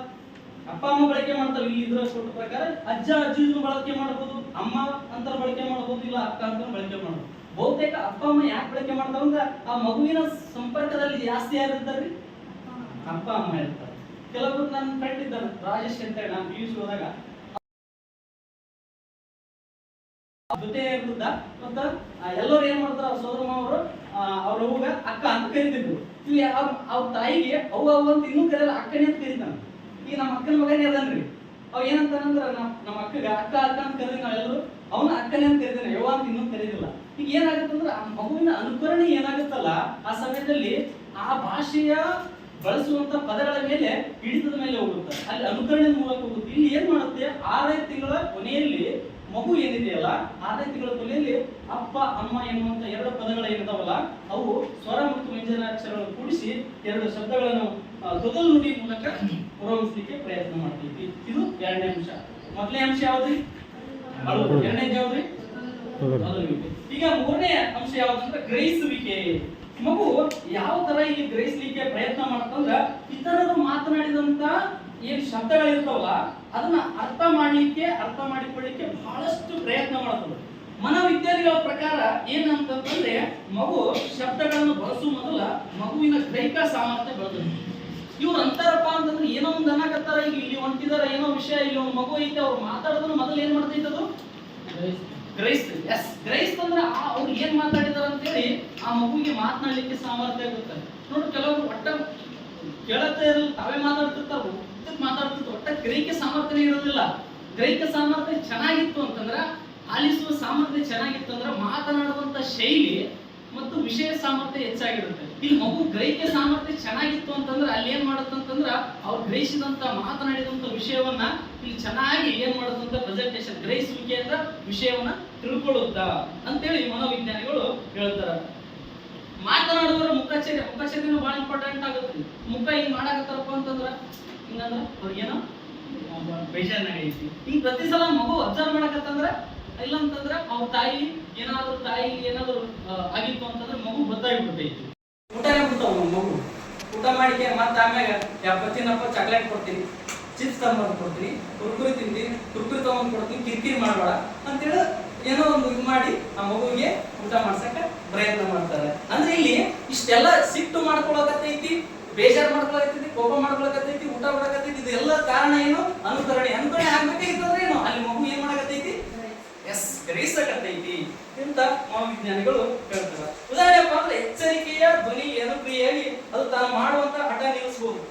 ಅಪ್ಪ ಅಮ್ಮ ಬಳಕೆ ಮಾಡ್ತಾವ, ಇಲ್ಲಿ ಇದ್ರ ಕೊಟ್ಟ ಪ್ರಕಾರ ಅಜ್ಜ ಅಜ್ಜಿನ ಬಳಕೆ ಮಾಡಬಹುದು, ಅಮ್ಮ ಅಂತ ಬಳಕೆ ಮಾಡಬಹುದು, ಇಲ್ಲ ಅಕ್ಕ ಅಂತ ಬಳಕೆ ಮಾಡಬಹುದು. ಬಹುತೇಕ ಅಪ್ಪ ಅಮ್ಮ ಯಾಕೆ ಬಳಕೆ ಮಾಡ್ತಾವ ಅಂದ್ರೆ ಆ ಮಗುವಿನ ಸಂಪರ್ಕದಲ್ಲಿ ಜಾಸ್ತಿ ಯಾರಿರ್ತಾರ್ರಿ? ಅಪ್ಪ ಅಮ್ಮ ಇರ್ತಾರೆ. ಕೆಲವರು ನನ್ನ ಫ್ರೆಂಡ್ ಇದ್ದಾರೆ ರಾಜೇಶ್ ಅಂತ ಹೇಳಿ, ನಾನು PUC ಹೋದಾಗ ಜೊತೆ ಇರುತ್ತ ಮತ್ತ ಎಲ್ಲರೂ ಏನ್ ಮಾಡ್ತಾರ, ಅವ್ರ ಸೋದರ ಮಾವರು ಅವ್ರ ಅವ್ಗ ಅಕ್ಕ ಅಂತ ಕರಿತಿದ್ರು. ಅವ್ರ ತಾಯಿಗೆ ಅವ್ವ ಅಂತ ಇನ್ನೂ ಕರೆಯಲ್ಲ, ಅಕ್ಕನೇ ಅಂತ ಕರಿತಾನ. ಈಗ ನಮ್ಮ ಅಕ್ಕನ ಮಗನೇ ಅದನ್ರಿ, ಅವ್ ಏನಂತಾನಂದ್ರ ನಮ್ಮ ಅಕ್ಕಗ ಅಕ್ಕ ಅಕ್ಕ ಅಂತ ಕರೀತೀವಿ ನಾವೆಲ್ಲರೂ, ಅವನ ಅಕ್ಕನೇ ಅಂತ ಕರಿತಾನೆ, ಯವ್ವ ಅಂತ ಇನ್ನೂ ಕರೀದಿಲ್ಲ. ಈಗ ಏನಾಗುತ್ತಂದ್ರೆ ಆ ಮಗುವಿನ ಅನುಕರಣೆ ಏನಾಗುತ್ತಲ್ಲ, ಆ ಸಮಯದಲ್ಲಿ ಆ ಭಾಷೆಯ ಬಳಸುವಂತ ಪದಗಳ ಮೇಲೆ ಹಿಡಿತದ ಮೇಲೆ ಹೋಗುತ್ತೆ, ಅಲ್ಲಿ ಅನುಕರಣೆ ಮೂಲಕ ಹೋಗುತ್ತೆ. ಇಲ್ಲಿ ಏನ್ ಮಾಡುತ್ತೆ, 6ನೇ ತಿಂಗಳ ಕೊನೆಯಲ್ಲಿ ಮಗು ಏನಿದೆಯಲ್ಲ, 6ನೇ ತಿಂಗಳ ಕೊನೆಯಲ್ಲಿ ಅಪ್ಪ ಅಮ್ಮ ಎನ್ನುವಂತ 2 ಪದಗಳು ಏನಿದಾವಲ್ಲ, ಅವು ಸ್ವರ ಮತ್ತು ವ್ಯಂಜನಾಕ್ಷರಗಳನ್ನು ಕೂಡಿಸಿ 2 ಶಬ್ದಗಳನ್ನು ತೊದಲು ನುಡಿ ಮೂಲಕ ಹೊರಹೊಮ್ಮಿಸಲಿಕ್ಕೆ ಪ್ರಯತ್ನ ಮಾಡ್ತೀವಿ. ಇದು 2ನೇ ಅಂಶ. ಮೊದಲನೇ ಅಂಶ ಯಾವ್ದ್ರಿ? ಅಳುವುದು. 2ನೇದು ಯಾವ್ದ್ರಿ? ತೊದಲುವಿಕೆ. ಈಗ 3ನೇ ಅಂಶ ಯಾವ್ದಂದ್ರೆ ಗ್ರಹಿಸುವಿಕೆ. ಮಗು ಯಾವ ತರ ಇಲ್ಲಿ ಗ್ರಹಿಸಲಿಕ್ಕೆ ಪ್ರಯತ್ನ ಮಾಡ್ತಂದ್ರ, ಇತರರು ಮಾತನಾಡಿದಂತ ಏನ್ ಶಬ್ದಗಳಿರ್ತಾವಲ್ಲ ಅದನ್ನ ಅರ್ಥ ಮಾಡಿಕೊಳ್ಳಿಕ್ಕೆ ಬಹಳಷ್ಟು ಪ್ರಯತ್ನ ಮಾಡ್ತದೆ. ಮನೋವಿಜ್ಞಾನಿಗಳ ಪ್ರಕಾರ ಏನಂತಂದ್ರೆ ಮಗು ಶಬ್ದಗಳನ್ನು ಬಳಸುವ ಮೊದಲ ಮಗುವಿನ ಗ್ರಹಿಕಾ ಸಾಮರ್ಥ್ಯ ಬೆಳೆದ. ಇವ್ರು ಅಂತಾರಪ್ಪ ಅಂತಂದ್ರೆ ಏನೋ ಒಂದು ಅನ್ನಕತ್ತಾರ, ಈಗ ಇಲ್ಲಿ ಹೊಂಟಿದಾರ ಏನೋ ವಿಷಯ, ಇಲ್ಲಿ ಒಂದು ಮಗು ಐತೆ, ಅವ್ರು ಮಾತಾಡೋದನ್ನ ಮೊದಲು ಏನ್ ಮಾಡ್ತೈತೆ, ಅದು ಗ್ರಹಿಸ್ತದೆ. ಎಸ್, ಗ್ರಹಿಸ್ತಂದ್ರೆ ಅವ್ರು ಏನ್ ಮಾತಾಡಿದಾರ ಅಂತ ಹೇಳಿ ಆ ಮಗುವಿಗೆ ಮಾತನಾಡ್ಲಿಕ್ಕೆ ಸಾಮರ್ಥ್ಯ ಆಗುತ್ತೆ. ನೋಡಿ, ಕೆಲವರು ಒಟ್ಟ ಕೇಳತ್ತೆ ಇರಲ್ಲ, ತಾವೇ ಮಾತಾಡ್ತಿರ್ತಾರ, ಒಟ್ಟ ಗ್ರಹಿಕೆ ಸಾಮರ್ಥ್ಯ ಇರೋದಿಲ್ಲ. ಗ್ರಹಿಕೆ ಸಾಮರ್ಥ್ಯ ಚೆನ್ನಾಗಿತ್ತು ಅಂತಂದ್ರ, ಆಲಿಸುವ ಸಾಮರ್ಥ್ಯ ಚೆನ್ನಾಗಿತ್ತು ಅಂದ್ರೆ ಮಾತನಾಡುವಂತ ಶೈಲಿ ಮತ್ತು ವಿಷಯ ಸಾಮರ್ಥ್ಯ ಹೆಚ್ಚಾಗಿರುತ್ತೆ. ಇಲ್ಲಿ ಮಗು ಗ್ರಹಿಕೆ ಸಾಮರ್ಥ್ಯ ಚೆನ್ನಾಗಿತ್ತು ಅಂತಂದ್ರೆ ಅಲ್ಲಿ ಏನ್ ಮಾಡುತ್ತಂತಂದ್ರ ಅವ್ರು ಗ್ರಹಿಸಿದಂತ ಮಾತನಾಡಿದಂತ ವಿಷಯವನ್ನ ಇಲ್ಲಿ ಚೆನ್ನಾಗಿ ಏನ್ ಮಾಡುತ್ತಂತ ಪ್ರೆಸೆಂಟೇಷನ್, ಗ್ರಹಿಸುವಿಕೆಯಿಂದ ವಿಷಯವನ್ನ ತಿಳ್ಕೊಳ್ಳುತ್ತಾ ಅಂತೇಳಿ ಮನೋವಿಜ್ಞಾನಿಗಳು ಹೇಳ್ತಾರೆ. ಮಾತನಾಡುವವರ ಮುಖಚರ್ಯನೂ ಬಹಳ ಇಂಪಾರ್ಟೆಂಟ್ ಆಗುತ್ತೆ. ಮುಖ ಹಿಂಗ್ ಮಾಡಾಕತ್ತಾರಪ್ಪ ಅಂತಂದ್ರ ಹಿಂಗಂದ್ರ ಅವ್ರಿಗೇನೋ ಬೇಜಾರಾಗೈತಿ. ಹಿಂಗ್ ಪ್ರತಿ ಸಲ ಮಗು ಅಬ್ಸರ್ವ್ ಮಾಡಕತ್ತಂದ್ರ, ಇಲ್ಲ ಅಂತಂದ್ರ ಅವ್ರ ತಾಯಿ ಏನಾದ್ರು ಆಗಿತ್ತು ಅಂತಂದ್ರೆ ಮಗು ಗೊತ್ತಾಗ್ಬಿಡ್ತೈತಿ. ಊಟನೇ ಬಿಡ್ತಾವ ಮಗು. ಊಟ ಮಾಡಿಕೆ ಮತ್ತೆ ಆಮ್ಯಾಗ ಯಾಪತ್ತಿನಪ್ಪ ಚಾಕ್ಲೇಟ್ ಕೊಡ್ತೀನಿ, ಚಿಪ್ಸ್ ತಗೊಂಡ್ ಕೊಡ್ತೀನಿ, ಕುರ್ಕುರಿ ತಿಂತೀನಿ, ಕುರ್ಕುರಿ ತಗೊಂಡ್ ಕೊಡ್ತೀನಿ, ಕಿರಿಕಿರಿ ಮಾಡಬೇಡ ಅಂತೇಳಿ ಏನೋ ಒಂದು ಇದು ಮಾಡಿ ಆ ಮಗುವಿಗೆ ಊಟ ಮಾಡ್ಸಕ ಪ್ರಯತ್ನ ಮಾಡ್ತಾರೆ. ಅಂದ್ರೆ ಇಲ್ಲಿ ಇಷ್ಟೆಲ್ಲ ಸಿಟ್ಟು ಮಾಡ್ಕೊಳಕತ್ತೈತಿ, ಬೇಜಾರು ಮಾಡ್ಕೊಳಕತ್ತೈತಿ, ಕೋಪ ಮಾಡ್ಕೊಳಕತ್ತೈತಿ, ಊಟ ಮಾಡಕತ್ತೈತಿ. ಇದೆಲ್ಲ ಕಾರಣ ಏನು? ಅನುಕರಣೆ ಆಗ್ಬೇಕಾಗಿತ್ತಂದ್ರೆ ಏನು, ಅಲ್ಲಿ ಮಗು ಏನ್ ಮಾಡಕತ್ತೈತಿ? ಎಸ್, ಗ್ರಹಿಸಕತ್ತೈತಿ ಅಂತ ಮನೋವಿಜ್ಞಾನಿಗಳು ಹೇಳ್ತಾರೆ. ಉದಾಹರಣೆಪ್ಪ ಅಂದ್ರೆ ಎಚ್ಚರಿಕೆಯ ಧ್ವನಿ ಅನುಕ್ರಿಯೆಯಾಗಿ ಅದು ತಾನು ಮಾಡುವಂತ ಹಠ ನಿಲ್ಲಿಸಬಹುದು.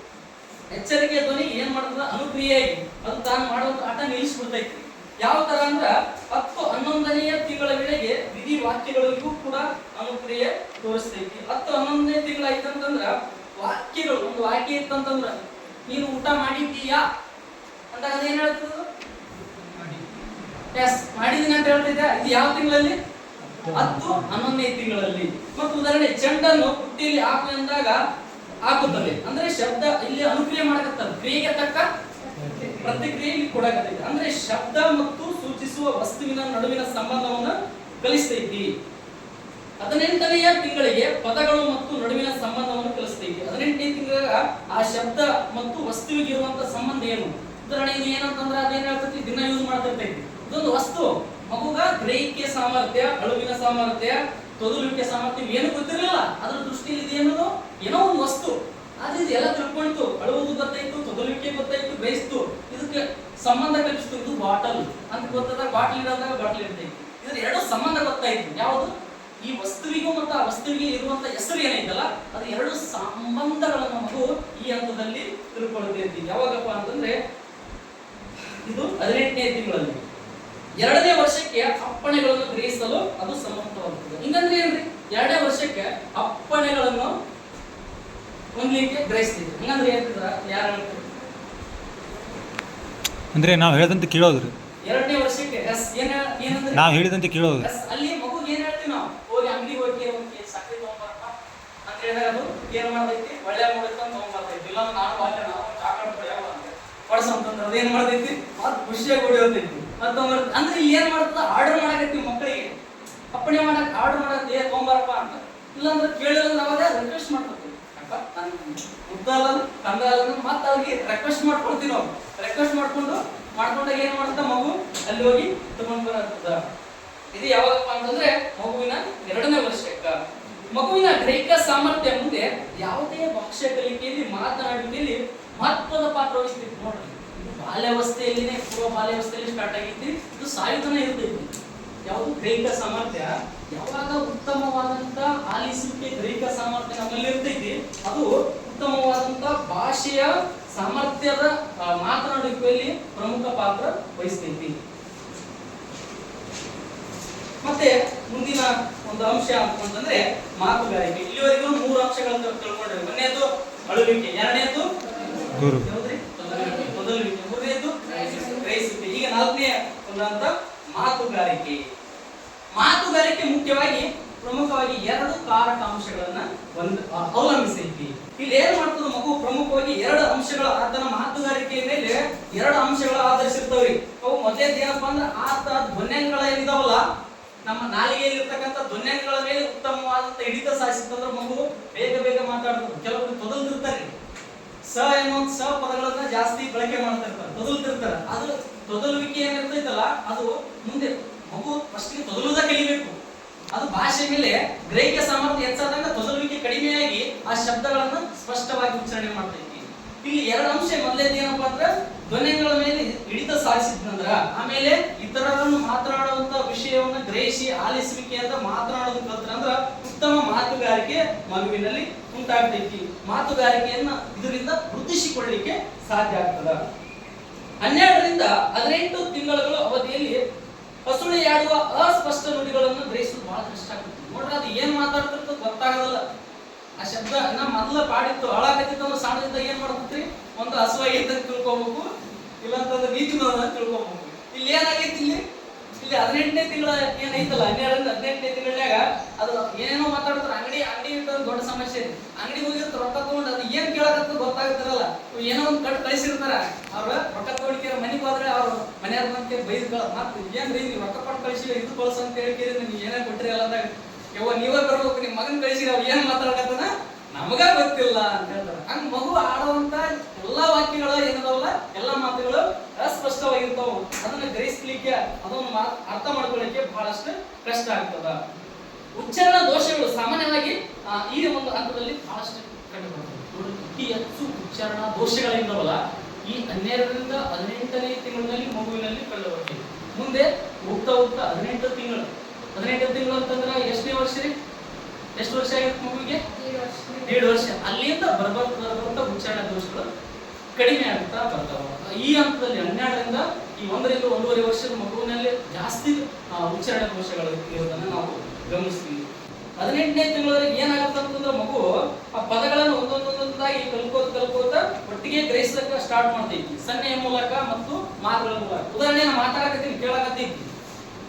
ಎಚ್ಚರಿಕೆಯ ಧ್ವನಿ ಏನ್ ಮಾಡ್ತದ, ಅನುಕ್ರಿಯೆಯಾಗಿ ಅದು ತಾನು ಮಾಡುವಂತ ಹಠ ನಿಲ್ಲಿಸ್ಬಿಡ್ತೈತಿ. ಯಾವ ತರ ಅಂದ್ರ 10-11ನೇ ತಿಂಗಳ ವೇಳೆಗೆ ವಿಧಿ ವಾಕ್ಯಗಳಿಗೂ ಕೂಡ ಅನುಕ್ರಿಯೆ ತೋರಿಸ್ತೈತಿ. 10-11ನೇ ತಿಂಗಳ ಆಯ್ತಂತಂದ್ರ ವಾಕ್ಯಗಳು, ಒಂದು ವಾಕ್ಯ ಇತ್ತಂತಂದ್ರ ನೀನು ಊಟ ಮಾಡಿದ್ದೀಯಾ ಅಂತ ಅದೇನ್ ಹೇಳ್ತದ, ಎಸ್ ಮಾಡಿದೀನಿ ಅಂತ ಹೇಳ್ತಿದ್ದೆ. ಇದು ಯಾವ ತಿಂಗಳಲ್ಲಿ? 10-11ನೇ ತಿಂಗಳಲ್ಲಿ. ಮತ್ತು ಉದಾಹರಣೆ ಚೆಂಡನ್ನು ಪುಟ್ಟಿಯಲ್ಲಿ ಹಾಕು ಎಂದಾಗ ಹಾಕುತ್ತದೆ, ಅಂದ್ರೆ ಶಬ್ದ ಇಲ್ಲಿ ಅನುಕ್ರಿಯೆ ಮಾಡಕತ್ತದ, ಕ್ರಿಯೆಗೆ ತಕ್ಕ ಪ್ರತಿಕ್ರಿಯೆ ಇಲ್ಲಿ ಕೊಡಕತ್ತೈತಿ. ಅಂದ್ರೆ ಶಬ್ದ ಮತ್ತು ಸೂಚಿಸುವ ವಸ್ತುವಿನ ನಡುವಿನ ಸಂಬಂಧವನ್ನ ಕಲಿಸ್ತೈತಿ. 18ನೆಯ ತಿಂಗಳಿಗೆ ಪದಗಳು ಮತ್ತು ನಡುವಿನ ಸಂಬಂಧವನ್ನು ಕಲಿಸ್ತೈತಿ. 18ನೇ ತಿಂಗಳ ಆ ಶಬ್ದ ಮತ್ತು ವಸ್ತುವಿಗೆ ಇರುವಂತ ಸಂಬಂಧ ಏನು? ಉದಾಹರಣೆ ಇದು ಏನಂತಂದ್ರೆ ಅದೇನ್ ಹೇಳ್ತೈತಿ, ದಿನ ಯೂಸ್ ಮಾಡ್ತಿರ್ತೈತಿ. ಇದೊಂದು ವಸ್ತು, ಮಗುಗ ಗ್ರಹಿಕೆ ಸಾಮರ್ಥ್ಯ, ಅಳುವಿನ ಸಾಮರ್ಥ್ಯ, ತೊದಲುವಿಕೆ ಸಾಮರ್ಥ್ಯ ಏನು ಗೊತ್ತಿರಲಿಲ್ಲ. ಅದ್ರ ದೃಷ್ಟಿಯಲ್ಲಿ ಇದೇನದು ಏನೋ ಒಂದು ವಸ್ತು, ಆದ್ರೆ ಇದೆಲ್ಲ ತಿಳ್ಕೊಳ್ತು, ಅಳುವುದು ಗೊತ್ತಾಯ್ತು, ತೊದಲುವಿಕೆ ಗೊತ್ತಾಯ್ತು, ಗ್ರಹಿಸ್ತು, ಇದಕ್ಕೆ ಸಂಬಂಧ ಕಲ್ಪಿಸ್ತು. ಇದು ಬಾಟಲ್ ಅಂತ ಗೊತ್ತಾದಾಗ ಬಾಟಲ್ ಇರೋದಾಗ ಬಾಟಲ್ ಇರ್ತೈತಿ. ಇದ್ರ ಎರಡು ಸಂಬಂಧ ಗೊತ್ತಾಯ್ತು. ಯಾವುದು? ಈ ವಸ್ತುವಿಗೂ ಮತ್ತು ಆ ವಸ್ತುವಿಗೆ ಇರುವಂತ ಹೆಸರು ಏನೈತಲ್ಲ, ಅದು ಎರಡು ಸಂಬಂಧಗಳನ್ನು ಮಗು ಈ ಹಂತದಲ್ಲಿ ತಿಳ್ಕೊಂಡು ತಿಳ್ಕೊಳ್ತೈತಿ. ಯಾವಾಗಪ್ಪ ಅಂತಂದ್ರೆ ಇದು 18ನೇ ತಿಂಗಳಲ್ಲಿ 2ನೇ ವರ್ಷಕ್ಕೆ ಅಪ್ಪಣೆಗಳನ್ನು ಗ್ರಹಿಸಲು ಅದು ಸಮರ್ಥವಾಗುತ್ತದೆ. ಹಿಂಗಂದ್ರೆ ಏನ್ರಿ? 2ನೇ ವರ್ಷಕ್ಕೆ ಅಪ್ಪಣೆಗಳನ್ನು ಹೊಂದಲಿಕ್ಕೆ ಗ್ರಹಿಸ್ತೀವಿ. ಹಂಗಂದ್ರೆ ಹೇಳ್ತಿದ್ರ ಯಾರು ಹೇಳ್ತಾರೆ? ಅಂದ್ರೆ ನಾವು ಹೇಳಿದಂತೆ ಕೇಳೋದ್ರಿ. 2ನೇ ವರ್ಷಕ್ಕೆ ಏನಂದ್ರೆ ನಾವು ಹೇಳಿದಂತೆ ಕೇಳೋದು. ಅಲ್ಲಿ ಮಗು ಏನ್ ಹೇಳ್ತೀವಿ ನಾವು? ಹೋಗಿ ಅಂಗಡಿ ಹೋಗಿ ಒಂದು ಸಕ್ಕರೆ ತಗೊಂಡ್ಬರಪ್ಪ ಅಂತ ಹೇಳಿದಾಗ ಅದು ಏನ್ ಮಾಡ್ತೈತಿ? ಒಳ್ಳೆ ಮಾಡುತ್ತ ತಗೊಂಡ್ಬರ್ತೈತಿ. ಇಲ್ಲ ನಾನು ಬಾಲ್ಯ ನಾವು ಚಾಕ್ಲೇಟ್ ಪಡೆಯವ ಅಂತ ಕೊಡ್ಸಂತಂದ್ರೆ ಅದೇನ್ ಮಾಡ್ತೈತಿ? ಅದು ಖುಷಿಯಾಗಿ ಹೊಡಿಯೋತೈತಿ. ಅಂದ್ರೆ ಇಲ್ಲಿ ಏನ್ ಮಾಡ್ತದ? ಆರ್ಡರ್ ಮಾಡಕತ್ತೀವಿ ಮಕ್ಕಳಿಗೆ, ಅಪ್ಪಣೆ ಮಾಡಕ್ ಆರ್ಡರ್ ಮಾಡಕ್ ತಗೊಂಬರಪ್ಪ ಅಂತ. ಇಲ್ಲಾಂದ್ರೆ ಕೇಳಿಲ್ಲ ಅವಾಗ ರಿಕ್ವೆಸ್ಟ್ ಮಾಡ್ಕೊತೀವಿ. ಅಪ್ಪ ನಾನು ಮುದ್ದಲ್ಲ ಕಂದಲ್ಲ ಮತ್ತೆ ಅವ್ರಿಗೆ ರಿಕ್ವೆಸ್ಟ್ ಮಾಡ್ಕೊಳ್ತೀವಿ. ನಾವು ರಿಕ್ವೆಸ್ಟ್ ಮಾಡ್ಕೊಂಡಾಗ ಏನ್ ಮಾಡ್ತಾ ಮಗು ಅಲ್ಲಿ ಹೋಗಿ ತಗೊಂಡ್ ಬರ್ತದ. ಇದು ಯಾವಾಗಪ್ಪ ಅಂತಂದ್ರೆ ಮಗುವಿನ 2ನೇ ವರ್ಷಕ್ಕ. ಮಗುವಿನ ಗ್ರಹಿಕ ಸಾಮರ್ಥ್ಯ ಮುಂದೆ ಯಾವುದೇ ಭಾಷೆ ಕಲಿಕೆಯಲ್ಲಿ ಮಾತನಾಡುವಿಕೆಯಲ್ಲಿ ಮಹತ್ವದ ಪಾತ್ರ ವಹಿಸ್ತೈತಿ. ನೋಡ್ರಿ, ಇದು ಬಾಲ್ಯಾವಸ್ಥೆಯಲ್ಲಿನೇ, ಪೂರ್ವ ಬಾಲ್ಯಾವಸ್ಥೆಯಲ್ಲಿ ಸ್ಟಾರ್ಟ್ ಆಗೈತಿ. ಇದು ಸಾಯುಧನ ಇರ್ತೈತಿ. ಯಾವುದು? ಗ್ರಹಿಕ ಸಾಮರ್ಥ್ಯ. ಯಾವಾಗ ಉತ್ತಮವಾದಂತ ಆಲಿಸುವಿಕೆ ಗ್ರಹಿಕ ಸಾಮರ್ಥ್ಯ ನಮ್ಮಲ್ಲಿ ಇರ್ತೈತಿ, ಅದು ಉತ್ತಮವಾದಂತ ಭಾಷೆಯ ಸಾಮರ್ಥ್ಯದ ಮಾತನಾಡುವಿಕೆಯಲ್ಲಿ ಪ್ರಮುಖ ಪಾತ್ರ ವಹಿಸ್ತೈತಿ. ಮತ್ತೆ ಮುಂದಿನ ಒಂದು ಅಂಶ ಅಂತಂದ್ರೆ ಮಾತುಗಾರಿಕೆ. ಇಲ್ಲಿವರೆಗೂ 3 ಅಂಶಗಳನ್ನು ತಿಳ್ಕೊಂಡ್ರೆ, ಒಂದನೇದು ಅಳುವಿಕೆ, ಎರಡನೇದು ಮೊದಲುವಿಕೆ, ಮೂರನೇದು ಗ್ರಹಿಸುವಿಕೆ. ಈಗ 4ನೇ ಒಂದಂತ ಮಾತುಗಾರಿಕೆ. ಮಾತುಗಾರಿಕೆ ಮುಖ್ಯವಾಗಿ ಪ್ರಮುಖವಾಗಿ 2 ಕಾರಕ ಅಂಶಗಳನ್ನ ಅವಲಂಬಿಸೈತಿ. ಇಲ್ಲಿ ಏನ್ ಮಾಡ್ತದ ಮಗು? ಪ್ರಮುಖವಾಗಿ 2 ಅಂಶಗಳ ಆತನ ಮಾತುಗಾರಿಕೆಯ ಮೇಲೆ 2 ಅಂಶಗಳ ಆಧರಿಸಿರ್ತವ್ರಿ. ಅವು ಮೊದಲೇದು ಏನಪ್ಪಾ ಅಂದ್ರೆ ಆತ ಧ್ವನ್ಯಂಗಳ ಏನಿದಾವಲ್ಲ, ನಮ್ಮ ನಾಲಿಗೆಯಲ್ಲಿ ಇರ್ತಕ್ಕಂಥ ಧ್ವನ್ಯಂಗಳ ಮೇಲೆ ಉತ್ತಮವಾದಂತ ಹಿಡಿತ ಸಾಧಿಸಿತ್ತಂದ್ರೆ ಮಗು ಬೇಗ ಮಾತಾಡ್ತಾರೆ. ಕೆಲವರು ತೊದಲ್ತಿರ್ತಾರೆ, ಸ ಎನ್ನುವಂತ ಸ ಪದಗಳನ್ನ ಜಾಸ್ತಿ ಬಳಕೆ ಮಾಡ್ತಿರ್ತಾರೆ, ತೊದಲ್ತಿರ್ತಾರೆ. ಅದು ತೊದಲುವಿಕೆ ಏನಿರ್ತೈತಲ್ಲ, ಅದು ಮುಂದೆ ಮಗು ಫಸ್ಟ್ ತೊದಲುದ ಕಲಿಬೇಕು. ಅದು ಭಾಷೆ ಮೇಲೆ ಗ್ರಹಿಕೆ ಸಾಮರ್ಥ್ಯ ಹೆಚ್ಚಾದಾಗ ತೊದಲುವಿಕೆ ಕಡಿಮೆಯಾಗಿ ಆ ಶಬ್ದಗಳನ್ನ ಸ್ಪಷ್ಟವಾಗಿ ಉಚ್ಚಾರಣೆ ಮಾಡ್ತೈತಿ. ಇಲ್ಲಿ 2 ಅಂಶ. ಮೊದಲೇದು ಏನಪ್ಪಾ ಅಂದ್ರೆ ಧ್ವನಿಗಳ ಮೇಲೆ ಹಿಡಿತ ಸಾಧಿಸಿದ್ನಂದ್ರ, ಆಮೇಲೆ ಇತರರನ್ನು ಮಾತನಾಡುವಂತ ವಿಷಯವನ್ನ ಗ್ರಹಿಸಿ ಆಲಿಸುವಿಕೆ ಅಂತ ಮಾತನಾಡೋದು ಕಲ್ತ್ರಂದ್ರ ಉತ್ತಮ ಮಾತುಗಾರಿಕೆ ಮಗುವಿನಲ್ಲಿ ಉಂಟಾಗ್ತೈತಿ. ಮಾತುಗಾರಿಕೆಯನ್ನ ಇದರಿಂದ ವೃದ್ಧಿಸಿಕೊಳ್ಳಲಿಕ್ಕೆ ಸಾಧ್ಯ ಆಗ್ತದ. 12ರಿಂದ 18 ತಿಂಗಳ ಅವಧಿಯಲ್ಲಿ ಹಸುಳೆಯಾಡುವ ಅಸ್ಪಷ್ಟ ನುಡಿಗಳನ್ನು ಗ್ರಹಿಸೋದು ಬಹಳ ಕಷ್ಟ ಆಗುತ್ತೆ. ನೋಡ್ರಿ, ಅದು ಏನ್ ಮಾತಾಡ್ತಿರ್ತದ ಗೊತ್ತಾಗಲ್ಲ. ಆ ಶಬ್ದ ಮೊದಲ ಪಾಡಿತ್ತು ಹಾಳಾಗತ್ತಿತ್ತು ಸಣ್ಣದಿಂದ ಏನ್ ಮಾಡ್ತೈತ್ರಿ? ಒಂದು ಹಸುವಾಗೈತೆ ಅಂತ ತಿಳ್ಕೊಬೇಕು, ಇಲ್ಲಂತಂದ್ರೆ ನೀತಿ ಅಂತ ತಿಳ್ಕೊಬೇಕು. ಇಲ್ಲಿ ಏನಾಗೈತಿ? ಇಲ್ಲಿ 18ನೇ ತಿಂಗಳ ಏನೈತಲ್ಲ, 12ರಿಂದ 18ನೇ ತಿಂಗಳಾಗ ಅದು ಏನೇನೋ ಮಾತಾಡ್ತಾರೆ. ಅಂಗಡಿ ಇಟ್ಟು ದೊಡ್ಡ ಸಮಸ್ಯೆ ಇದೆ. ಅಂಗಡಿ ಹೋಗಿರ್ತಾರೆ, ರೊಕ್ಕ ತಗೊಂಡು ಅದು ಏನ್ ಕೇಳಕತ್ತ ಗೊತ್ತಾಗುತ್ತಿರಲ್ಲ. ಏನೋ ಒಂದು ಕಟ್ ಕಳಿಸಿರ್ತಾರ, ಅವ್ರ ರೊಕ್ಕ ತಗೊಂಡಿಕೆ ಮನೆಗೆ ಹೋದ್ರೆ ಅವ್ರು ಮನೆಯವ್ರ ಬಂದು ಬೈದ್ ಮತ್ತೆ ಏನ್ರಿ ನೀವು ರೊಕ್ಕ ಕೊಟ್ಟು ಕಳಿಸಿ ಇದು ಕಳ್ಸ ಅಂತ ಹೇಳ್ಕೇರಿ ನೀವು ಏನೇ ಕೊಟ್ರಿ ಅಲ್ಲದಾಗ ಯವ್ವ ನೀವೇ ಬರ್ಬೇಕು, ನಿಮ್ ಮಗನ್ ಕಳಿಸಿ ಅವ್ರು ಏನ್ ಮಾತಾಡಕತ್ತನ ನಮಗ ಗೊತ್ತಿಲ್ಲ ಅಂತ ಹೇಳ್ತಾರೆ. ಹಂಗ ಮಗು ಆಡುವಂತ ಎಲ್ಲಾ ವಾಕ್ಯಗಳು ಏನದಾವಲ್ಲ, ಎಲ್ಲಾ ಮಾತುಗಳು ಅಸ್ಪಷ್ಟವಾಗಿರ್ತಾವ. ಅದನ್ನ ಗ್ರಹಿಸ್ಲಿಕ್ಕೆ, ಅದನ್ನ ಅರ್ಥ ಮಾಡ್ಕೊಳ್ಳಿಕ್ಕೆ ಬಹಳಷ್ಟು ಕಷ್ಟ ಆಗ್ತದ. ಉಚ್ಚಾರಣ ದೋಷಗಳು ಸಾಮಾನ್ಯವಾಗಿ ಈ ಒಂದು ಹಂತದಲ್ಲಿ ಬಹಳಷ್ಟು ಕಂಡುಬರ್ತವೆ. ಅತಿ ಹೆಚ್ಚು ಉಚ್ಚಾರಣ ದೋಷಗಳಿಂದವಲ್ಲ ಈ 12ರಿಂದ 18ನೇ ತಿಂಗಳಿನಲ್ಲಿ ಮಗುವಿನಲ್ಲಿ ಕಂಡುಬರ್ತವೆ. ಮುಂದೆ ಹೋಗ್ತಾ 18 ತಿಂಗಳು ಅಂತಂದ್ರೆ ಎಷ್ಟನೇ ವರ್ಷ ರೀ? ಎಷ್ಟು ವರ್ಷ ಆಗಿರುತ್ತೆ ಮಗುವಿಗೆ? 1.5 ವರ್ಷ. ಅಲ್ಲಿಂದ ಬರ್ಬರ್ತಾ ಉಚ್ಚಾರಣ ದೋಷಗಳು ಕಡಿಮೆ ಆಗ್ತಾ ಬರ್ತಾವ. ಈ ಹಂತದಲ್ಲಿ 12ರಿಂದ ಈ 1ರಿಂದ 1.5 ವರ್ಷದ ಮಗುವಿನಲ್ಲಿ ಜಾಸ್ತಿ ಉಚ್ಚಾರಣ ದೋಷಗಳು ಇರೋದನ್ನ ನಾವು ಗಮನಿಸ್ತೀವಿ. 18ನೇ ತಿಂಗಳವರೆಗೆ ಏನಾಗುತ್ತೆ ಅಂತಂದ್ರೆ ಮಗು ಆ ಪದಗಳನ್ನು ಒಂದೊಂದಾಗಿ ಕಲ್ಕೋತ ಒಟ್ಟಿಗೆ ಗ್ರಹಿಸಲಿಕ್ಕೆ ಸ್ಟಾರ್ಟ್ ಮಾಡ್ತೈತಿ, ಸನ್ನೆಯ ಮೂಲಕ ಮತ್ತು ಮಾತುಗಳ ಮೂಲಕ. ಉದಾಹರಣೆ ನಾನು ಮಾತಾಡಕತ್ತೀನಿ, ಕೇಳಕತ್ತೈತಿ.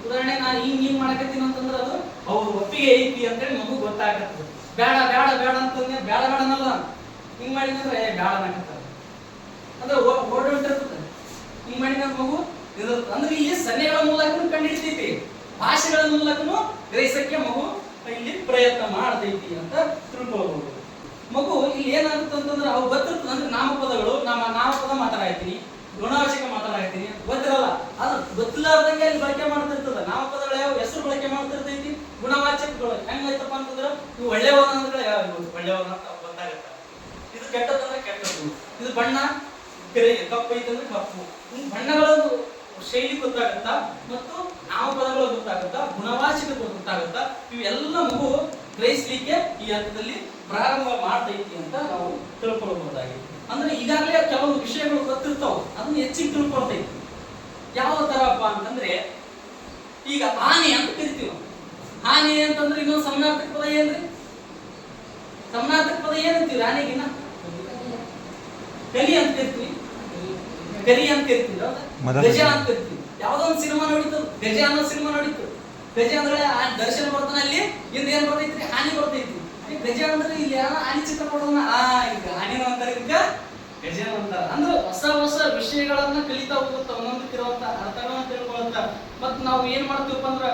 ಉದಾಹರಣೆ ನಾನು ಹಿಂಗ್ ಮಾಡಕತ್ತೀನಿ ಅಂತಂದ್ರೆ ಅದು ಅವ್ರು ಒಪ್ಪಿಗೆ ಐತಿ ಅಂತೇಳಿ ಮಗು ಗೊತ್ತಾಗತ್ತೆ. ಬೇಡ ಅಂತಂದ್ರೆ ಬೇಡ ಅನ್ನಲ್ಲ, ಹಿಂಗ್ ಮಾಡಿದ್ರೆ ಬೇಡ ಅನ್ನಕತ್ತಾರೆ ಅಂದ್ರೆ ಓಡೋಟಿರ್ತದೆ. ಹಿಂಗ್ ಮಾಡಿದ ಮಗು ಇರುತ್ತೆ. ಅಂದ್ರೆ ಇಲ್ಲಿ ಸನ್ನೆಗಳ ಮೂಲಕನೂ ಕಂಡುಹಿಡಿತೈತಿ, ಭಾಷೆಗಳ ಮೂಲಕನೂ ಗ್ರಹಿಸಕ್ಕೆ ಮಗು ಇಲ್ಲಿ ಪ್ರಯತ್ನ ಮಾಡ್ತೈತಿ ಅಂತ ತಿಳ್ಕೊಳ್ಬಹುದು. ಮಗು ಇಲ್ಲಿ ಏನಾಗುತ್ತೆ ಅಂತಂದ್ರೆ ಅವು ಗೊತ್ತಿರ್ತದೆ. ಅಂದ್ರೆ ನಾಮಪದಗಳು, ನಾಮಪದ ಮಾತಾಡ್ತೀನಿ, ಗುಣವಾಚಕ ಮಾತಾಡ್ತೀನಿ, ಗೊತ್ತಿರಲ್ಲ. ಅದು ಗೊತ್ತಿಲ್ಲಾರ್ದಂಗೆ ಅಲ್ಲಿ ಬಳಕೆ ಮಾಡ್ತಿರ್ತದ. ನಾಮಪದಗಳು ಯಾವ ಹೆಸರು ಬಳಕೆ ಮಾಡ್ತಿರ್ತೈತಿ, ಗುಣವಾಚಕಗಳು ಹೆಂಗೈತಪ್ಪ ಅಂತಂದ್ರೆ ಇವು ಒಳ್ಳೆಯವನ ಅಂದ್ರೆ ಒಳ್ಳೆಯವನ ಅಂತ ಗೊತ್ತಾಗತ್ತ. ಇದು ಕೆಟ್ಟದಂದ್ರೆ ಕೆಟ್ಟದ್ದು, ಇದು ಬಣ್ಣ ಕಪ್ಪು ಐತಂದ್ರೆ ಕಪ್ಪು. ಬಣ್ಣಗಳದ್ದು ಶೈಲಿ ಗೊತ್ತಾಗತ್ತಾ, ಮತ್ತು ನಾಮಪದಗಳು ಗೊತ್ತಾಗತ್ತಾ, ಗುಣವಾಚಕಗಳು ಗೊತ್ತಾಗತ್ತಾ, ಇವೆಲ್ಲ ಮಗು ಗ್ರಹಿಸ್ಲಿಕ್ಕೆ ಈ ಹಂತದಲ್ಲಿ ಪ್ರಾರಂಭ ಮಾಡ್ತೈತಿ ಅಂತ ನಾವು ತಿಳ್ಕೊಳ್ಬಹುದಾಗಿದೆ. ಅಂದ್ರೆ ಈಗಾಗಲೇ ಕೆಲವೊಂದು ವಿಷಯಗಳು ಗೊತ್ತಿರ್ತಾವ, ಅದನ್ನ ಹೆಚ್ಚಿಗೆ ತಿಳ್ಕೊಳ್ತೈತಿ. ಯಾವ ತರಪ್ಪ ಅಂತಂದ್ರೆ, ಈಗ ಆನೆ ಅಂತ ಕರಿತೀವಿ. ಆನೆ ಅಂತಂದ್ರೆ ಇನ್ನೊಂದು ಸಮನಾರ್ಥಕ ಪದ ಏನ್ರಿ? ಸಮನಾರ್ಥಕ ಪದ ಏನಂತೀವಿ ಆನೆಗಿನ? ಕಲಿ ಅಂತ ಕರಿತೀವಿ, ಕರಿ ಅಂತ ಕರಿತೀವಿ, ಗಜ ಅಂತ ಕರಿತೀವಿ. ಯಾವ್ದೋ ಒಂದು ಸಿನಿಮಾ ನೋಡಿತ್ತು, ಗಜ ಅನ್ನೋ ಸಿನಿಮಾ ನೋಡಿತ್ತು. ಗಜ ಅಂದ್ರೆ ದರ್ಶನ ಬರ್ತಾನೆ, ಅಲ್ಲಿ ಇಂದ ಏನ್ ಬರ್ತೈತ್ರಿ? ಹಾನಿ ಬರ್ತೈತಿ. ಗಜ ಅಂದ್ರೆ ಇಲ್ಲಿ ಹಾನಿ ಚಿತ್ರ ಕೊಡೋಣ, ಈಗ ಹಾನಿನ ಅಂತಾರೆ, ಈಗ ಗಜನ ಅಂತಾರ. ಅಂದ್ರೆ ಹೊಸ ಹೊಸ ವಿಷಯಗಳನ್ನ ಕಲಿತಾ ಹೋಗುತ್ತ, ಒಂದೊಂದಕ್ಕಿರುವಂತ ಅರ್ಥಗಳನ್ನ ತಿಳ್ಕೊಳ್ತಾ. ಮತ್ ನಾವು ಏನ್ ಮಾಡ್ತೀವಪ್ಪ ಅಂದ್ರ,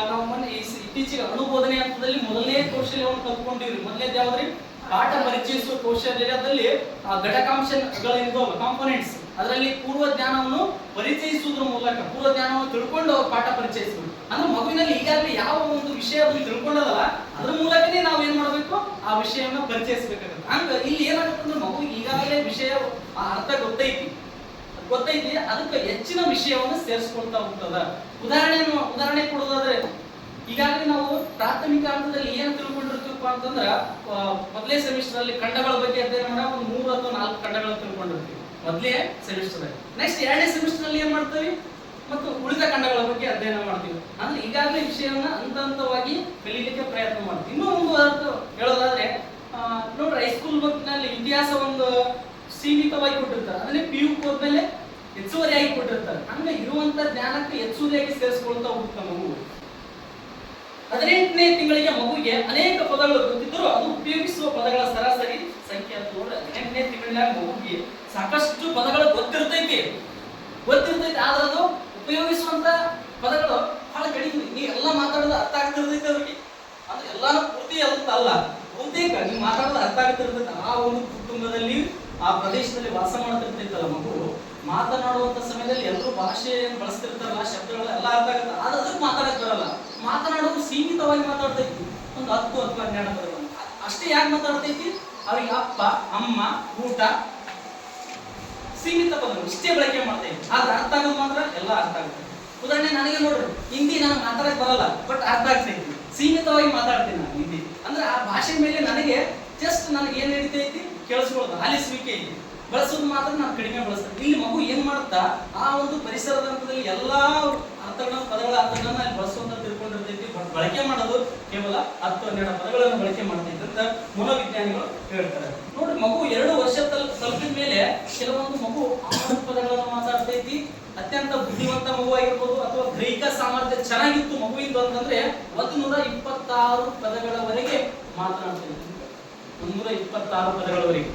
ನಾವು ಮೊನ್ನೆ ಇತ್ತೀಚೆಗೆ ಅನುಬೋಧನೆ ಹಂತದಲ್ಲಿ ಮೊದಲನೇ ಕೌಶಲ್ಯವನ್ನು ಕಲ್ತ್ಕೊಂಡಿವ್ರಿ. ಮೊದಲನೇದು ಯಾವ್ದ್ರಿ? ಪಾಠ ಪರಿಚಯಿಸುವ ಕೌಶಲ್ಯದಲ್ಲಿ ಘಟಕಾಂಶಗಳಿಂದ ಕಾಂಪೋನೆಂಟ್ಸ್, ಅದರಲ್ಲಿ ಪೂರ್ವ ಜ್ಞಾನವನ್ನು ಪರಿಚಯಿಸುವುದರ ಮೂಲಕ ಪೂರ್ವ ಜ್ಞಾನವನ್ನು ತಿಳ್ಕೊಂಡು ಪಾಠ ಪರಿಚಯಿಸಬೇಕು. ಅಂದ್ರೆ ಮಗುವಿನಲ್ಲಿ ಈಗಾಗಲೇ ಯಾವ ಒಂದು ವಿಷಯವನ್ನು ತಿಳ್ಕೊಂಡದಲ್ಲ, ಅದ್ರ ಮೂಲಕನೇ ನಾವು ಏನ್ ಮಾಡ್ಬೇಕು? ಆ ವಿಷಯವನ್ನು ಪರಿಚಯಿಸಬೇಕಾಗುತ್ತೆ. ಹಂಗ ಇಲ್ಲಿ ಏನಾಗುತ್ತೆ ಅಂದ್ರೆ, ಮಗು ಈಗಾಗಲೇ ವಿಷಯ ಅರ್ಥ ಗೊತ್ತೈತಿ, ಅದಕ್ಕೆ ಹೆಚ್ಚಿನ ವಿಷಯವನ್ನು ಸೇರಿಸ್ಕೊಳ್ತಾ ಹೋಗ್ತದ. ಉದಾಹರಣೆ ಕೊಡೋದಾದ್ರೆ, ಈಗಾಗಲೇ ನಾವು ಪ್ರಾಥಮಿಕ ಹಂತದಲ್ಲಿ ಏನು ತಿಳ್ಕೊಂಡಿರ್ತೀವಪ್ಪ ಅಂತಂದ್ರ, ಮೊದಲೇ ಸೆಮಿಸ್ಟರ್ ಅಲ್ಲಿ ಖಂಡಗಳ ಬಗ್ಗೆ ಅಧ್ಯಯನ ಮಾಡ ಒಂದು 3 ಅಥವಾ 4 ಖಂಡಗಳು ತಿಳ್ಕೊಂಡಿರ್ತೀವಿ ಮೊದಲೇ ಸೆಮಿಸ್ಟರ್ ಅಲ್ಲಿ. ನೆಕ್ಸ್ಟ್ 2ನೇ ಸೆಮಿಸ್ಟರ್ ಅಲ್ಲಿ ಏನ್ ಮಾಡ್ತೀವಿ? ಮತ್ತು ಉಳಿದ ಖಂಡಗಳ ಬಗ್ಗೆ ಅಧ್ಯಯನ ಮಾಡ್ತೀವಿ. ಅಂದ್ರೆ ಈಗಾಗಲೇ ವಿಷಯವನ್ನ ಹಂತವಾಗಿ ಕಲೀಲಿಕ್ಕೆ ಪ್ರಯತ್ನ ಮಾಡ್ತೀವಿ. ಇನ್ನೂ ಒಂದು ಹೇಳೋದಾದ್ರೆ, ನೋಡ್ರಿ, ಹೈಸ್ಕೂಲ್ ನಲ್ಲಿ ಇತಿಹಾಸ ಒಂದು ಸೀಮಿತವಾಗಿ ಕೊಟ್ಟಿರ್ತಾರೆ, ಅದನ್ನೇ PU ಹೋದ್ಮೇಲೆ ಹೆಚ್ಚುವರಿಯಾಗಿ ಕೊಟ್ಟಿರ್ತಾರೆ. ಹಂಗ ಇರುವಂತ ಜ್ಞಾನಕ್ಕೆ ಹೆಚ್ಚುವರಿಯಾಗಿ ಸೇರಿಸ್ಕೊಳ್ತಾ ಹೋಗ್ತಾ ಮಗು. 18ನೇ ತಿಂಗಳಿಗೆ ಮಗುವಿಗೆ ಅನೇಕ ಪದಗಳು ಗೊತ್ತಿದ್ದರೂ ಅದು ಉಪಯೋಗಿಸುವ ಪದಗಳ ಸರಾಸರಿ ಸಂಖ್ಯೆ ಅಂತ. 18ನೇ ತಿಂಗಳಿನ ಮಗುವಿಗೆ ಸಾಕಷ್ಟು ಪದಗಳು ಗೊತ್ತಿರ್ತೈತಿ, ಆದ್ರೆ ಅದು ಉಪಯೋಗಿಸುವಂತ ಪದಗಳು ಬಹಳ ಕಡಿಮೆ. ನೀವು ಎಲ್ಲ ಮಾತಾಡೋದು ಅರ್ಥ ಆಗ್ತಿರ್ತೈತಿ ಅವ್ರಿಗೆ, ಅಂದ್ರೆ ಎಲ್ಲಾನು ಪೂರ್ತಿ ಅಂತ ಅಲ್ಲ, ಬಹುತೇಕ ನೀವು ಮಾತಾಡೋದು ಅರ್ಥ ಆಗ್ತಿರ್ತೈತಿ. ಆ ಒಂದು ಕುಟುಂಬದಲ್ಲಿ, ಆ ಪ್ರದೇಶದಲ್ಲಿ ವಾಸ ಮಾಡ್ತಿರ್ತೈತಲ್ಲ ಮಗು, ಮಾತನಾಡುವಂತ ಸಮಯದಲ್ಲಿ ಎಲ್ಲರೂ ಭಾಷೆಯನ್ನು ಬಳಸ್ತಿರ್ತಾರಲ್ಲ, ಶಬ್ದಗಳು ಎಲ್ಲ ಅರ್ಥ ಆಗುತ್ತೆ, ಆದ್ರೆ ಅದಕ್ಕೆ ಮಾತಾಡಕ್ ಬರಲ್ಲ. ಮಾತನಾಡೋದು ಸೀಮಿತವಾಗಿ ಮಾತಾಡ್ತೈತಿ, ಒಂದು 10 ಅಥವಾ 12 ಪದಗಳು ಅಷ್ಟೇ. ಯಾಕೆ ಮಾತಾಡ್ತೈತಿ? ಅವ್ರಿಗೆ ಅಪ್ಪ, ಅಮ್ಮ, ಊಟ, ಸೀಮಿತ ಪದಗಳು ಇಷ್ಟೇ ಬಳಕೆ ಮಾಡ್ತೈತಿ. ಆದ್ರೆ ಅರ್ಥ ಆಗೋದು ಮಾತ್ರ ಎಲ್ಲ ಅರ್ಥ ಆಗುತ್ತೆ. ಉದಾಹರಣೆ, ನನಗೆ ನೋಡ್ರಿ, ಹಿಂದಿ ನನಗೆ ಮಾತಾಡಕ್ ಬರಲ್ಲ, ಬಟ್ ಅರ್ಥ ಆಗ್ತೈತಿ. ಸೀಮಿತವಾಗಿ ಮಾತಾಡ್ತೀನಿ ನಾನು ಹಿಂದಿ. ಅಂದ್ರೆ ಆ ಭಾಷೆ ಮೇಲೆ ನನಗೆ ನನಗೆ ಏನ್ ನಡೀತೈತಿ ಕೇಳಿಸ್ಕೊಳ್ಳೋದು, ಆಲಿಸುವಿಕೆ ಐತಿ. ಬಳಸೋದು ಮಾತ್ರ ನಾನು ಕಡಿಮೆ ಬಳಸ್ತೇನೆ. ಇಲ್ಲಿ ಮಗು ಏನ್ ಮಾಡುತ್ತಾ, ಆ ಒಂದು ಪರಿಸರದ ಹಂತದಲ್ಲಿ ಎಲ್ಲಾ ಪದಗಳ ಅರ್ಥಗಳನ್ನ ಅಲ್ಲಿ ಬಳಸುವಂತ ತಿಳ್ಕೊಂಡಿರ್ತೈತಿ. ಬಟ್ ಬಳಕೆ ಮಾಡೋದು ಕೇವಲ 10-12 ಪದಗಳನ್ನು ಬಳಕೆ ಮಾಡ್ತೈತಿ ಅಂತ ಮನೋವಿಜ್ಞಾನಿಗಳು ಹೇಳ್ತಾರೆ. ನೋಡ್ರಿ, ಮಗು 2 ವರ್ಷ ತಲುಪಿದ ಮೇಲೆ ಕೆಲವೊಂದು ಮಗು 6 ಪದಗಳನ್ನು ಮಾತಾಡ್ತೈತಿ. ಅತ್ಯಂತ ಬುದ್ಧಿವಂತ ಮಗು ಆಗಿರ್ಬೋದು, ಅಥವಾ ಗ್ರಹಿಕ ಸಾಮರ್ಥ್ಯ ಚೆನ್ನಾಗಿತ್ತು ಮಗುವಿಂದು ಅಂತಂದ್ರೆ 126 ಪದಗಳವರೆಗೆ ಮಾತನಾಡ್ತೈತಿ. 126 ಪದಗಳವರೆಗೆ.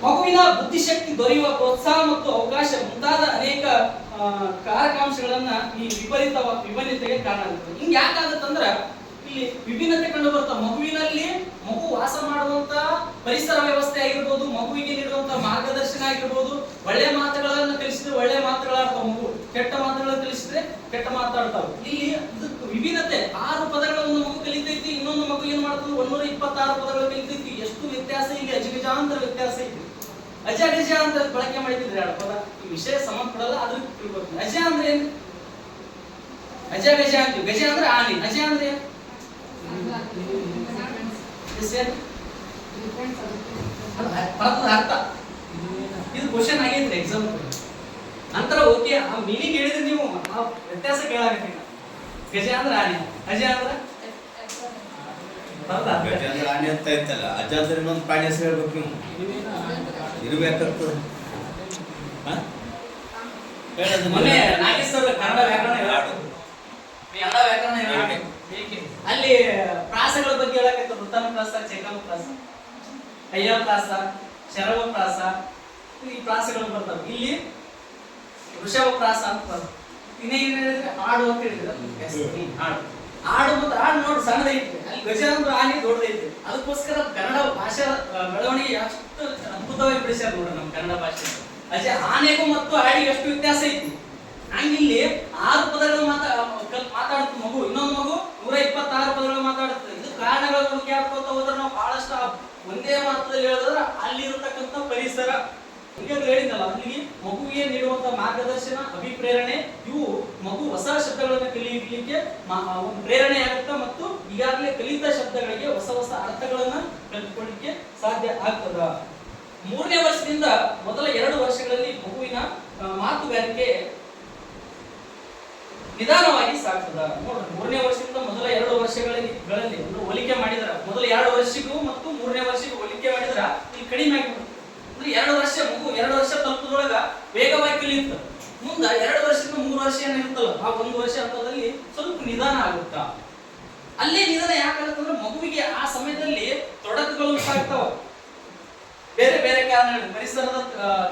ಮಗುವಿನ ಬುದ್ಧಿಶಕ್ತಿ ದೊರೆಯುವ ಪ್ರೋತ್ಸಾಹ ಮತ್ತು ಅವಕಾಶ ಮುಂತಾದ ಅನೇಕ ಕಾರಕಾಂಶಗಳನ್ನ ಈ ವಿಭಿನ್ನತೆಗೆ ಕಾರಣ ಆಗುತ್ತೆ. ಹಿಂಗ್ ಯಾಕಾಗತ್ತಂದ್ರ, ಇಲ್ಲಿ ವಿಭಿನ್ನತೆ ಕಂಡು ಬರ್ತಾವ. ಮಗುವಿನಲ್ಲಿ ಮಗು ವಾಸ ಮಾಡುವಂತ ಪರಿಸರ ವ್ಯವಸ್ಥೆ ಆಗಿರ್ಬೋದು, ಮಗುವಿಗೆ ನೀಡುವಂತ ಮಾರ್ಗದರ್ಶನ ಆಗಿರ್ಬೋದು, ಒಳ್ಳೆ ಮಾತುಗಳನ್ನು ಕಲಿಸಿದ್ರೆ ಒಳ್ಳೆ ಮಾತುಗಳಾಡ್ತಾವ ಮಗು, ಕೆಟ್ಟ ಮಾತುಗಳನ್ನು ಕಲಿಸಿದ್ರೆ ಕೆಟ್ಟ ಮಾತಾಡ್ತಾವ. ಇಲ್ಲಿ ಇದಕ್ಕೆ ವಿಭಿನ್ನತೆ. 6 ಪದಗಳನ್ನು ಮಗು ಕಲಿತೈತಿ, ಇನ್ನೊಂದು ಮಗು ಏನ್ ಮಾಡ್ತದೆ 126 ಪದಗಳು ಕಲಿತೈತಿ. ಎಷ್ಟು ವ್ಯತ್ಯಾಸ ಇಲ್ಲಿ, ಅಜಗಜಾಂತರ ವ್ಯತ್ಯಾಸ ಐತಿ. ಅಜಗಜ ಅಂತ ಬಳಕೆ ಮಾಡಿದ್ರೆ 2 ಪದ, ಈ ವಿಷಯ ಸಂಬಂಧಪಡಲ್ಲ, ಅದ್ರ ತಿಳ್ಕೊತೀನಿ. ಅಜ ಅಂದ್ರೆ ಏನು? ಅಜಗಜ ಅಂತೀವಿ. ಗಜ ಅಂದ್ರೆ ಆನೆ, ಅಜ ಅಂದ್ರೆ ಏನು? ಅರ್ಥ. ಇದು ಕ್ವಶನ್ ಆಗೈತ್ರಿ ಎಕ್ಸಾಮ್ ನಂತರ. ಓಕೆ, ಆ ಮೀನಿಂಗ್ ಹೇಳಿದ್ರೆ ನೀವು ಆ ವ್ಯತ್ಯಾಸ ಕೇಳಾಗತ್ತೀಗ. ಗಜ ಅಂದ್ರೆ ಆನೆ, ಅಜ ಅಂದ್ರೆ ಗಜ ಅಂದ್ರೆ ಆನೆ ಅಂತ ಇತ್ತಲ್ಲ, ಅಜ ಅಂದ್ರೆ ಇನ್ನೊಂದು ಪ್ರಾಣಿ ಹೆಸರು ಹೇಳ್ಬೇಕು ನೀವು. ಇರ್ಬೇಕಾಗ್ತದೆ. ಮೊನ್ನೆ ನಾಗೇಶ್ವರ ಕನ್ನಡ ವ್ಯಾಕರಣ ಅಲ್ಲಿ ಪ್ರಾಸಗಳ ಬಗ್ಗೆ ಹೇಳಕತ್ತ. ವೃತ್ತಮ ಪ್ರಾಸ, ಚೇಕಮ ಪ್ರಾಸ, ಅಯ್ಯ ಪ್ರಾಸ, ಶರವ ಪ್ರಾಸ, ಈ ಪ್ರಾಸಗಳು ಬರ್ತಾವೆ. ಇಲ್ಲಿ ವೃಷಭ ಪ್ರಾಸ ಅಂತ ಬರ್ತದೆ. ಇನ್ನೇನು ಹೇಳಿದ್ರೆ ಆಡು ಅಂತ ಹೇಳಿದ್ರೆ ಆಡು ಮತ್ತು ಆಡು ನೋಡಿ ಸಣ್ಣದೈತಿ, ಅಲ್ಲಿ ಗಜ ಅಂದ್ರೆ ಆನೆ ದೊಡ್ಡದೈತಿ. ಅದಕ್ಕೋಸ್ಕರ ಕನ್ನಡ ಭಾಷಾ ಬೆಳವಣಿಗೆ ಎಷ್ಟು ಅದ್ಭುತವಾಗಿ ಬೆಳೆಸ್ಯಾರ ನೋಡ್ರಿ ನಮ್ಮ ಕನ್ನಡ ಭಾಷೆ. ಅಜ ಆನೆಗೂ ಮತ್ತು ಆಡಿಗೆ ಎಷ್ಟು ವ್ಯತ್ಯಾಸ ಐತಿ. ಹಂಗಿಲ್ಲಿ 6 ಪದಗಳು ಮಾತಾಡುತ್ತೆ ಮಗು, ಇನ್ನೊಂದು ಮಗು 126 ಪದಗಳು ಮಾತಾಡುತ್ತೆ. ಇದು ಕಾರಣಗಳು ಹುಡುಕಿ ಹಾಕೋತ ಹೋದ್ರೆ ನಾವು ಬಹಳಷ್ಟು ಒಂದೇ ಮಾತ್ರದಲ್ಲಿ ಹೇಳಿದ್ರೆ ಅಲ್ಲಿ ಇರತಕ್ಕಂಥ ಪರಿಸರ ಹೇಳಿದ್ನಲ್ಲ, ಅಲ್ಲಿಗೆ ಮಗುವಿಗೆ ನೀಡುವಂತ ಮಾರ್ಗದರ್ಶನ, ಅಭಿಪ್ರೇರಣೆ, ಇವು ಮಗು ಹೊಸ ಶಬ್ದಗಳನ್ನು ಕಲಿಯಲಿಕ್ಕೆ ಪ್ರೇರಣೆ ಆಗುತ್ತಾ, ಮತ್ತು ಈಗಾಗಲೇ ಕಲಿತ ಶಬ್ದಗಳಿಗೆ ಹೊಸ ಹೊಸ ಅರ್ಥಗಳನ್ನ ಕಲಿತ್ಕೊಳ್ಳಿಕ್ಕೆ ಸಾಧ್ಯ ಆಗ್ತದ. 3ನೇ ವರ್ಷದಿಂದ ಮೊದಲ 2 ವರ್ಷಗಳಲ್ಲಿ ಮಗುವಿನ ಮಾತುಗಾರಿಕೆ ನಿಧಾನವಾಗಿ ಸಾಗ್ತದ. ನೋಡ್ರಿ, 3ನೇ ವರ್ಷದಿಂದ ಮೊದಲ 2 ವರ್ಷಗಳಲ್ಲಿ ಅಂದ್ರೆ ಹೋಲಿಕೆ ಮಾಡಿದ್ರ, ಮೊದಲ 2 ವರ್ಷಕ್ಕೂ ಮತ್ತು 3ನೇ ವರ್ಷಕ್ಕೂ ಹೋಲಿಕೆ ಮಾಡಿದ್ರ ಇಲ್ಲಿ ಕಡಿಮೆ ಆಗಿಬಿಡುತ್ತೆ. ಅಂದ್ರೆ 2 ವರ್ಷ ಮಗು 2 ವರ್ಷ ತಲುಪದೊಳಗ ವೇಗವಾಗಿ ಕಲಿಯುತ್ತ. ಮುಂದ 2 ವರ್ಷದಿಂದ 3 ವರ್ಷ ಏನಿರುತ್ತಲ್ಲ, ಆ 1 ವರ್ಷ ಹಂತದಲ್ಲಿ ಸ್ವಲ್ಪ ನಿಧಾನ ಆಗುತ್ತಾ. ಅಲ್ಲೇ ನಿಧಾನ ಯಾಕಾಗುತ್ತಂದ್ರೆ ಮಗುವಿಗೆ ಆ ಸಮಯದಲ್ಲಿ ತೊಡಕುಗಳು ಉಂಟಾಗ್ತಾವ. ಬೇರೆ ಬೇರೆ ಕಾರಣಗಳು, ಪರಿಸರದ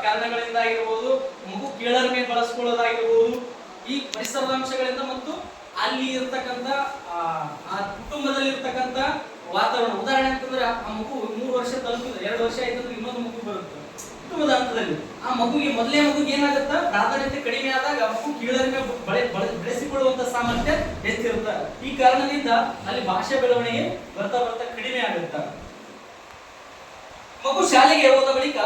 ಕಾರಣಗಳಿಂದ ಆಗಿರ್ಬೋದು, ಮಗು ಕೀಳರಿಮೆ ಬಳಸ್ಕೊಳ್ಳೋದಾಗಿರ್ಬೋದು, ಈ ಪರಿಸರದ ಅಂಶಗಳಿಂದ ಮತ್ತು ಅಲ್ಲಿ ಇರ್ತಕ್ಕಂಥ ಆ ಕುಟುಂಬದಲ್ಲಿ ಇರ್ತಕ್ಕಂಥ ವಾತಾವರಣ. ಉದಾಹರಣೆ ಅಂತಂದ್ರೆ ಆ ಮಗು 3 ವರ್ಷ ತಲುಪಿದ್ರೆ 2 ವರ್ಷ ಆಯ್ತಂದ್ರೆ ಇನ್ನೊಂದು ಮಗು ಬರುತ್ತೆ ಕುಟುಂಬದ ಹಂತದಲ್ಲಿ. ಆ ಮಗುವಿಗೆ ಮೊದಲೇ ಮಗುಗೆ ಏನಾಗುತ್ತಾ, ಪ್ರಾಧಾನ್ಯತೆ ಕಡಿಮೆ ಆದಾಗ ಮಗು ಕೀಳರಿಮೆ ಬೆಳೆಸಿಕೊಳ್ಳುವಂತ ಸಾಮರ್ಥ್ಯ ಹೆಚ್ಚಿರುತ್ತೆ. ಈ ಕಾರಣದಿಂದ ಅಲ್ಲಿ ಭಾಷೆ ಬೆಳವಣಿಗೆ ಬರ್ತಾ ಬರ್ತಾ ಕಡಿಮೆ ಆಗುತ್ತೆ. ಮಗು ಶಾಲೆಗೆ ಹೋದ ಬಳಿಕ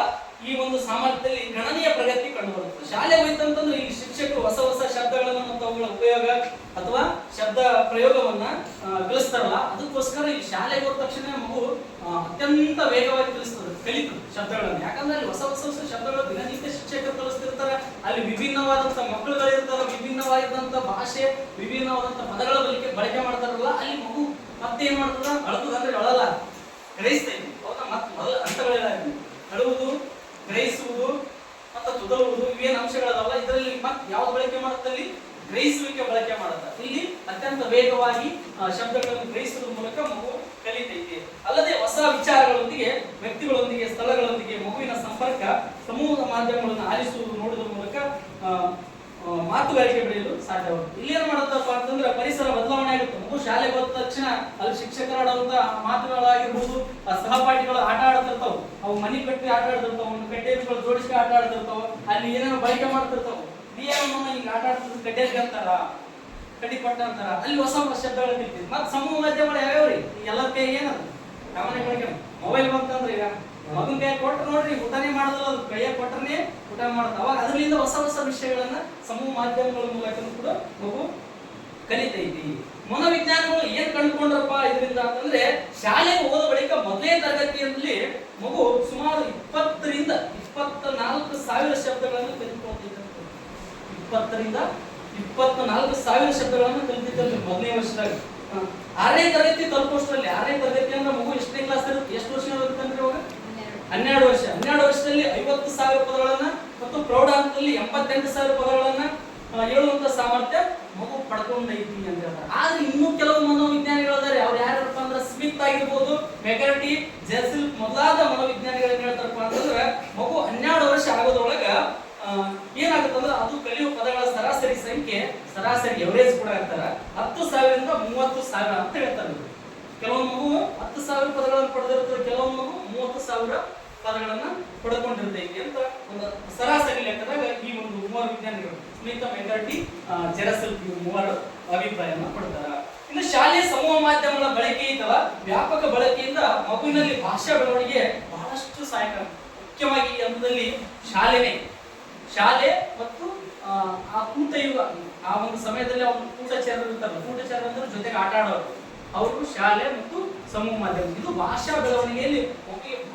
ಈ ಒಂದು ಸಾಮರ್ಥ್ಯದಲ್ಲಿ ಗಣನೀಯ ಪ್ರಗತಿ ಕಂಡುಬರುತ್ತದೆ. ಶಾಲೆ ಹೋಯ್ತಂತಂದ್ರೆ ಇಲ್ಲಿ ಶಿಕ್ಷಕರು ಹೊಸ ಹೊಸ ಶಬ್ದಗಳನ್ನು ಮತ್ತು ಅವುಗಳ ಉಪಯೋಗ ಅಥವಾ ಶಬ್ದ ಪ್ರಯೋಗವನ್ನ ಕಲಿಸ್ತಾರಲ್ಲ, ಅದಕ್ಕೋಸ್ಕರ ಈ ಶಾಲೆಗೆ ಹೋದ ತಕ್ಷಣ ಮಗು ಅತ್ಯಂತ ವೇಗವಾಗಿ ಕಲಿತು ಶಬ್ದಗಳನ್ನು. ಯಾಕಂದ್ರೆ ಅಲ್ಲಿ ಹೊಸ ಹೊಸ ಹೊಸ ಶಬ್ದಗಳು ದಿನನಿತ್ಯ ಶಿಕ್ಷಕರು ಕಲಿಸ್ತಿರ್ತಾರೆ. ಅಲ್ಲಿ ವಿಭಿನ್ನವಾದಂತ ಮಕ್ಕಳುಗಳಿರ್ತಾರೆ, ವಿಭಿನ್ನವಾದಂತ ಭಾಷೆ, ವಿಭಿನ್ನವಾದಂತ ಪದಗಳ ಬಳಕೆ ಮಾಡ್ತಾರಲ್ಲ, ಅಲ್ಲಿ ಮಗು ಮತ್ತೆ ಏನ್ ಮಾಡ್ತದ, ಅಳದು ಅಂದ್ರೆ ಅಳಲ್ಲ, ಗ್ರಹಿಸ್ತೈತಿ. ಹೌದಾ? ಮತ್ತೆ ಮೊದಲ ಹಂತಗಳೆಲ್ಲ ಅಳುವುದು, ಗ್ರಹಿಸುವುದು ಮತ್ತು ತುದಲುವುದು, ಇವೇನು ಅಂಶಗಳದಾವಲ್ಲ, ಇದರಲ್ಲಿ ಮತ್ತೆ ಯಾವ್ದು ಬಳಕೆ ಮಾಡುತ್ತಲ್ಲಿ ಗ್ರಹಿಸುವಿಕೆ ಬಳಕೆ ಮಾಡುತ್ತ. ಇಲ್ಲಿ ಅತ್ಯಂತ ವೇಗವಾಗಿ ಶಬ್ದಗಳನ್ನು ಗ್ರಹಿಸುವುದರ ಮೂಲಕ ಮಗು ಕಲಿತೈತಿ. ಅಲ್ಲದೆ ಹೊಸ ವಿಚಾರಗಳೊಂದಿಗೆ, ವ್ಯಕ್ತಿಗಳೊಂದಿಗೆ, ಸ್ಥಳಗಳೊಂದಿಗೆ ಮಗುವಿನ ಸಂಪರ್ಕ, ಸಮೂಹ ಮಾಧ್ಯಮಗಳನ್ನು ಆಲಿಸುವುದು, ನೋಡುವುದರ ಮೂಲಕ ಮಾತುಗಾರಿಕೆ ಬೆಳೆಯಲು ಸಾಧ್ಯವಾಗುತ್ತೆ. ಇಲ್ಲಿ ಏನ್ ಮಾಡುತ್ತಪ್ಪ ಅಂತಂದ್ರೆ ಪರಿಸರ ಬದಲಾವಣೆ ಆಗುತ್ತೆ. ಮಗು ಶಾಲೆಗೆ ಹೋದ ತಕ್ಷಣ ಅಲ್ಲಿ ಶಿಕ್ಷಕರಾಡುವಂತ ಮಾತುಗಳಾಗಿರ್ಬೋದು, ಸಹಪಾಠಿಗಳು ಆಟ ಆಡ್ತಿರ್ತಾವ, ಅವು ಮನಿ ಕಟ್ಟಿ ಆಟ ಆಡ್ತಿರ್ತಾವ, ಕಡ್ಡೆಗಳು ಜೋಡಿಸಿ ಆಟ ಆಡ್ತಿರ್ತಾವ, ಅಲ್ಲಿ ಏನೇನೋ ಬಳಕೆ ಮಾಡ್ತಿರ್ತಾವ. ಈಗ ಆಟ ಆಡ್ತಿದ್ರು ಕಡ್ಡೆಗೆ ಅಂತಾರ, ಕಡಿಪಟ್ಟ ಅಂತಾರ, ಅಲ್ಲಿ ಹೊಸ ಹೊಸ ಶಬ್ದಗಳು ಕಲಿತೀವಿ. ಮತ್ತೆ ಸಮೂಹ ಮಾಧ್ಯಮಗಳು ಯಾವ್ಯಾವ್ರಿ ಎಲ್ಲರ ಕೈ ಏನದ ಗಮನ ಮೊಬೈಲ್ ಬಂತಂದ್ರೆ ಈಗ ಮಗನ ಕೈ ಕೊಟ್ಟರೆ ನೋಡ್ರಿ ಊಟನೇ ಮಾಡೋದಿಲ್ಲ, ಅದು ಕೈಯ ಕೊಟ್ಟರೆ ಊಟ ಮಾಡುತ್ತೆ. ಅವಾಗ ಅದರಿಂದ ಹೊಸ ಹೊಸ ವಿಷಯಗಳನ್ನ ಸಮೂಹ ಮಾಧ್ಯಮಗಳ ಮೂಲಕ ಕೂಡ ಮಗು ಕಲಿತೈತಿ. ಮನೋವಿಜ್ಞಾನಿಗಳು ಏನ್ ಕಂಡುಕೊಂಡ್ರಪ್ಪ ಇದರಿಂದ ಅಂತಂದ್ರೆ, ಶಾಲೆಗೆ ಹೋದ ಬಳಿಕ ಮೊದಲನೇ ತರಗತಿಯಲ್ಲಿ ಮಗು ಸುಮಾರು 20 ರಿಂದ 24 ಸಾವಿರ ಶಬ್ದಗಳನ್ನು ಕಲಿತ್ಕೊಳ್ತಿದ್ದ. 20 ರಿಂದ 24 ಸಾವಿರ ಶಬ್ದಗಳನ್ನು ಕಲಿತಿದ್ದಲ್ಲಿ ಮೊದಲನೇ ವರ್ಷದಾಗ. 6ನೇ ತರಗತಿ ತಲುಪೋಷ್ಟರಲ್ಲಿ, 6ನೇ ತರಗತಿ ಅಂದ್ರೆ ಮಗು ಎಷ್ಟನೇ ಕ್ಲಾಸ್ ಇರುತ್ತೆ, ಎಷ್ಟು ವರ್ಷ ಇರುತ್ತೆ ಅಂದ್ರೆ ಇವಾಗ 12 ವರ್ಷ. 12 ವರ್ಷದಲ್ಲಿ 50,000 ಪದಗಳನ್ನ ಮತ್ತು ಪ್ರೌಢ ಹಂತದಲ್ಲಿ 88,000 ಪದಗಳನ್ನ ಹೇಳುವಂತ ಸಾಮರ್ಥ್ಯ ಮಗು ಪಡ್ಕೊಂಡೈತಿ ಅಂತ ಹೇಳ್ತಾರೆ. ಆದ್ರೆ ಇನ್ನೂ ಕೆಲವು ಮನೋವಿಜ್ಞಾನಿಗಳಿದ್ದಾರೆ. ಅವ್ರು ಯಾರಪ್ಪ ಅಂದ್ರೆ ಸ್ಮಿತ್ ಆಗಿರ್ಬೋದು, ಮೆಕರ್ಟಿ, ಜೆಸಿಲ್ ಮೊದಲಾದ ಮನೋವಿಜ್ಞಾನಿಗಳು ಏನ್ ಹೇಳ್ತಾರಪ್ಪ ಅಂತಂದ್ರೆ, ಮಗು 12 ವರ್ಷ ಆಗೋದ್ರೊಳಗ ಏನಾಗುತ್ತಂದ್ರೆ ಅದು ಕಲಿಯುವ ಪದಗಳ ಸರಾಸರಿ ಸಂಖ್ಯೆ, ಸರಾಸರಿ ಎವರೇಜ್ ಕೂಡ ಹೇಳ್ತಾರ 10,000 ರಿಂದ 30,000 ಅಂತ ಹೇಳ್ತಾರೆ. ಕೆಲವೊಂದು ಮಗು 10,000 ಪದಗಳನ್ನು ಪಡೆದಿರ್ತದೆ, ಕೆಲವೊಂದು ಮಗು 30,000 ಪದಗಳನ್ನ ಪಡ್ಕೊಂಡಿರ್ತೈತಿ ಅಂತ ಒಂದು ಸರಾಸರಿ ಲೆಕ್ಕದಾಗ ಈ ಒಂದು 3 ವಿಜ್ಞಾನಿಗಳು ಸ್ಮಿತ್, ಮೆಕರ್ಟಿ, ಜೆರಸೆಲ್ ಇವು 3 ಅಭಿಪ್ರಾಯವನ್ನು ಪಡ್ತಾರ. ಇನ್ನು ಶಾಲೆಯ ಸಮೂಹ ಮಾಧ್ಯಮಗಳ ಬಳಕೆ ಇದ್ದವ ವ್ಯಾಪಕ ಬಳಕೆಯಿಂದ ಮಗುವಿನಲ್ಲಿ ಭಾಷಾ ಬೆಳವಣಿಗೆ ಬಹಳಷ್ಟು ಸಹಾಯಕ. ಮುಖ್ಯವಾಗಿ ಈ ಹಂತದಲ್ಲಿ ಶಾಲೆ ಮತ್ತು ಆ ಕೂಟಯುಗ, ಆ ಒಂದು ಸಮಯದಲ್ಲಿ ಅವ್ರು ಕೂಟಚಾರರು ಇರ್ತಾರೆ. ಕೂಟಚಾರ ಅಂದ್ರೆ ಜೊತೆಗೆ ಆಟ ಆಡೋರು, ಅವರು ಶಾಲೆ ಮತ್ತು ಸಮೂಹ ಮಾಧ್ಯಮ, ಇದು ಭಾಷಾ ಬೆಳವಣಿಗೆಯಲ್ಲಿ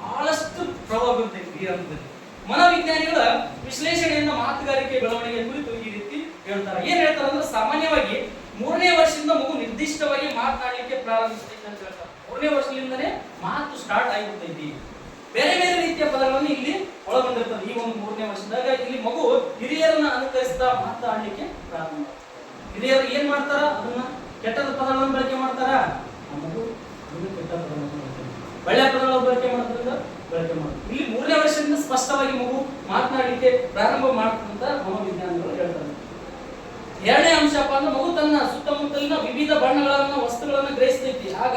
ಬಹಳಷ್ಟು ಪ್ರಭಾವ ಬೀರ್ತೈತಿ ಈ ಹಂತದಲ್ಲಿ. ಮನೋವಿಜ್ಞಾನಿಗಳ ವಿಶ್ಲೇಷಣೆಯಿಂದ ಮಾತುಗಾರಿಕೆ ಬೆಳವಣಿಗೆ ಕುರಿತು ಈ ರೀತಿ ಹೇಳ್ತಾರೆ. ಏನ್ ಹೇಳ್ತಾರೆ ಅಂದ್ರೆ, ಸಾಮಾನ್ಯವಾಗಿ 3ನೇ ವರ್ಷದಿಂದ ಮಗು ನಿರ್ದಿಷ್ಟವಾಗಿ ಮಾತನಾಡಲಿಕ್ಕೆ ಪ್ರಾರಂಭಿಸ್ತೈತಿ ಅಂತ ಹೇಳ್ತಾರೆ. 3ನೇ ವರ್ಷದಿಂದನೇ ಮಾತು ಸ್ಟಾರ್ಟ್ ಆಗಿರ್ತೈತಿ. ಬೇರೆ ಬೇರೆ ರೀತಿಯ ಪದಗಳನ್ನು ಇಲ್ಲಿ ಒಳಗೊಂಡಿರ್ತದೆ. ಈ ಒಂದು 3ನೇ ವರ್ಷದಾಗ ಇಲ್ಲಿ ಮಗು ಹಿರಿಯರನ್ನ ಅನುಕರಿಸ್ತಾ ಮಾತನಾಡಲಿಕ್ಕೆ ಪ್ರಾರಂಭ. ಹಿರಿಯರು ಏನ್ ಮಾಡ್ತಾರ, ಅದನ್ನ ಕೆಟ್ಟದ ಪದಗಳನ್ನು ಬಳಕೆ ಮಾಡ್ತಾರ, ಮಗು ಕೆಟ್ಟ ಪದಗಳನ್ನು ಒಳ್ಳೆ ಪದಗಳನ್ನು ಬಳಕೆ ಮಾಡೋದ್ರಿಂದ ಬಳಕೆ ಮಾಡ್ತಾರೆ. ಇಲ್ಲಿ 3ನೇ ವರ್ಷದಿಂದ ಸ್ಪಷ್ಟವಾಗಿ ಮಗು ಮಾತನಾಡಲಿಕ್ಕೆ ಪ್ರಾರಂಭ ಮಾಡ್ತಂತ ಮನೋವಿಜ್ಞಾನಿಗಳು ಹೇಳ್ತಾರೆ. 2ನೇ ಅಂಶಪ್ಪ ಅಂದ್ರೆ, ಮಗು ತನ್ನ ಸುತ್ತಮುತ್ತಲಿನ ವಿವಿಧ ಬಣ್ಣಗಳನ್ನ, ವಸ್ತುಗಳನ್ನ ಗ್ರಹಿಸ್ತೈತಿ. ಆಗ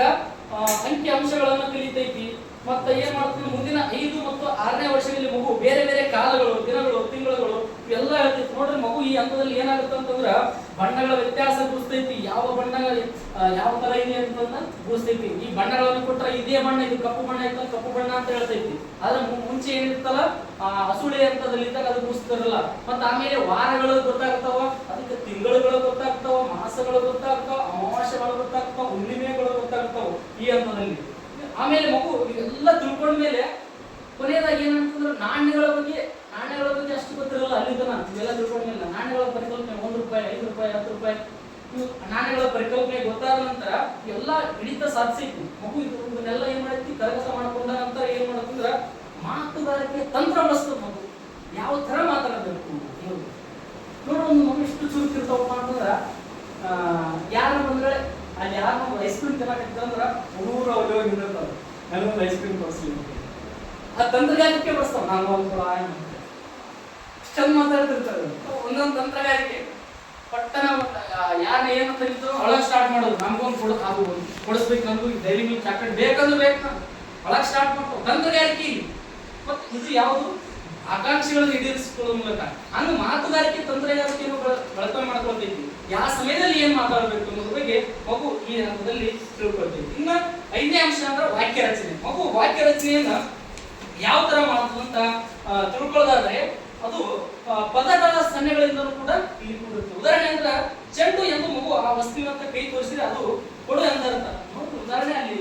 ಅಂಕಿ ಅಂಶಗಳನ್ನ ಕಲಿತೈತಿ. ಮತ್ತೆ ಏನ್ ಮಾಡ್ತಾನೆ, ಮುಂದಿನ 5 ಮತ್ತು 6ನೇ ವರ್ಷದಲ್ಲಿ ಮಗು ಬೇರೆ ಬೇರೆ ಕಾಲಗಳು, ದಿನಗಳು, ತಿಂಗಳುಗಳು ಇವೆಲ್ಲ ಹೇಳ್ತೈತಿ. ನೋಡ್ರಿ, ಮಗು ಈ ಹಂತದಲ್ಲಿ ಏನಾಗುತ್ತೆ ಅಂತಂದ್ರ ಬಣ್ಣಗಳ ವ್ಯತ್ಯಾಸ ಗುರುಸ್ತೈತಿ. ಯಾವ ಬಣ್ಣ ಯಾವ ತರ ಇದೆ ಅಂತಂದ ಗುರುಸ್ತೈತಿ. ಈ ಬಣ್ಣಗಳನ್ನು ಕೊಟ್ರೆ ಇದೇ ಬಣ್ಣ, ಇದು ಕಪ್ಪು ಬಣ್ಣ ಇತ್ತ ಕಪ್ಪು ಬಣ್ಣ ಅಂತ ಹೇಳ್ತೈತಿ. ಆದ್ರೆ ಮುಂಚೆ ಏನಿರ್ತಲ್ಲ ಹಸುಳೆ ಹಂತದಲ್ಲಿದ್ದಾಗ ಅದು ಗುರುಸ್ತಿರಲ್ಲ. ಮತ್ತೆ ಆಮೇಲೆ ವಾರಗಳು ಗೊತ್ತಾಗ್ತಾವ, ಅದಕ್ಕೆ ತಿಂಗಳುಗಳು ಗೊತ್ತಾಗ್ತಾವ, ಮಾಸಗಳು ಗೊತ್ತಾಗ್ತಾವ, ಅಮಾವಾಸ್ಯಗಳು ಗೊತ್ತಾಗ್ತಾವ, ಹುಣ್ಣಿಮೆಗಳು ಗೊತ್ತಾಗ್ತಾವ ಈ ಹಂತದಲ್ಲಿ. ಆಮೇಲೆ ಮಗು ಇವೆಲ್ಲ ತಿಳ್ಕೊಂಡ್ಮೇಲೆ ಕೊನೆಯದಾಗಿ ಏನಂತಂದ್ರೆ ನಾಣ್ಯಗಳ ಬಗ್ಗೆ ಅಷ್ಟು ಗೊತ್ತಿರಲ್ಲ ಅಲ್ಲಿ ತನ ಇವೆಲ್ಲ ತಿಳ್ಕೊಂಡಿಲ್ಲ. ನಾಣ್ಯಗಳ ಪರಿಕಲ್ಪನೆ 1 ರೂಪಾಯಿ 5 ರೂಪಾಯಿ 10 ರೂಪಾಯಿ ಇವು ನಾಣ್ಯಗಳ ಪರಿಕಲ್ಪನೆ ಗೊತ್ತಾದ ನಂತರ ಎಲ್ಲ ಹಿಡಿತ ಸಾಧಿಸೈತಿ ಮಗು. ಇದನ್ನೆಲ್ಲ ಏನ್ ಮಾಡೈತಿ ಕರಗತ ಮಾಡ್ಕೊಂಡ ನಂತರ ಏನ್ ಮಾಡತ್ತಂದ್ರ ಮಾತುಗಾರಿಕೆ ತಂತ್ರ ಬಳಸ್ತದ ಮಗು. ಯಾವ ತರ ಮಾತಾಡಬೇಕು ನೋಡ. ಒಂದು ಮಗು ಎಷ್ಟು ಚುರುಕಿರ್ತಾವಪ್ಪ ಅಂತಂದ್ರ ಯಾರ ಬಂದ್ರೆ ಅಲ್ಲಿ ಯಾರು ಐಸ್ ಕ್ರೀಮ್ ತಿನ್ನಕಂದ್ರ ಹುಡುಗರು ಅವ್ರು ಹೋಗಿ ನಿಂದಿರ್ತಾವ, ನನಗೊಂದು ಐಸ್ ಕ್ರೀಮ್ ಕೊಡಿಸ್ಲಿ ಆ ತಂತ್ರಗಾರಿಕೆ ಬಳಸ್ತಾವ. ನಾನು ಒಂದು ಚಂದ ಮಾತಾಡ್ತಿರ್ತಾರೆ ಒಂದೊಂದು ತಂತ್ರಗಾರಿಕೆ. ಪಟ್ಟಣ ಯಾರು ಏನು ತಂದಿದ್ದು ಒಳಗೆ ಸ್ಟಾರ್ಟ್ ಮಾಡೋದು, ನಮ್ಗೊಂದು ಕೊಡಿಸ್ಬೇಕು, ನಮಗೂ ಡೈಲಿ ಮಿಲ್ಕ್ ಚಾಕ್ಲೇಟ್ ಬೇಕಂದ್ರೆ ಬೇಕು, ಒಳಗೆ ಸ್ಟಾರ್ಟ್ ಮಾಡ್ತಾವ ತಂತ್ರಗಾರಿಕೆ ಇಲ್ಲಿ. ಮತ್ತೆ ಇದು ಯಾವುದು ಆಕಾಂಕ್ಷೆಗಳನ್ನು ಈಡೇರಿಸಿಕೊಳ್ಳುವ ಮೂಲಕ ಅಂದ್ರೆ ಮಾತುಗಾರಿಕೆ ತಂತ್ರಗಾರಿಕೆಯನ್ನು ಬಳಕೆ ಮಾಡ್ಕೊಳ್ತೈತಿ. ಯಾವ ಸಮಯದಲ್ಲಿ ಏನ್ ಮಾತಾಡಬೇಕು ಅನ್ನೋದ್ರ ಬಗ್ಗೆ ಮಗು ಈ ಹಂತದಲ್ಲಿ ತಿಳ್ಕೊಳ್ತೈತಿ. ಇನ್ನ 5ನೇ ಅಂಶ ಅಂದ್ರೆ ವಾಕ್ಯ ರಚನೆ. ಮಗು ವಾಕ್ಯ ರಚನೆಯನ್ನ ಯಾವ ತರ ಮಾಡ್ತದಂತ ತಿಳ್ಕೊಳ್ಳೋದಾದ್ರೆ ಅದು ಪದಗಳ ಸನ್ನೆಗಳಿಂದಲೂ ಕೂಡ ಇಲ್ಲಿ ಕೂಡುತ್ತೆ. ಉದಾಹರಣೆ ಅಂದ್ರೆ ಚೆಂಡು ಎಂದು ಮಗು ಆ ವಸ್ತುವಿನಂತ ಕೈ ತೋರಿಸಿದ್ರೆ ಅದು ಕೊಡು ಎಂದರ್ಥ. ಉದಾಹರಣೆ ಅಲ್ಲಿ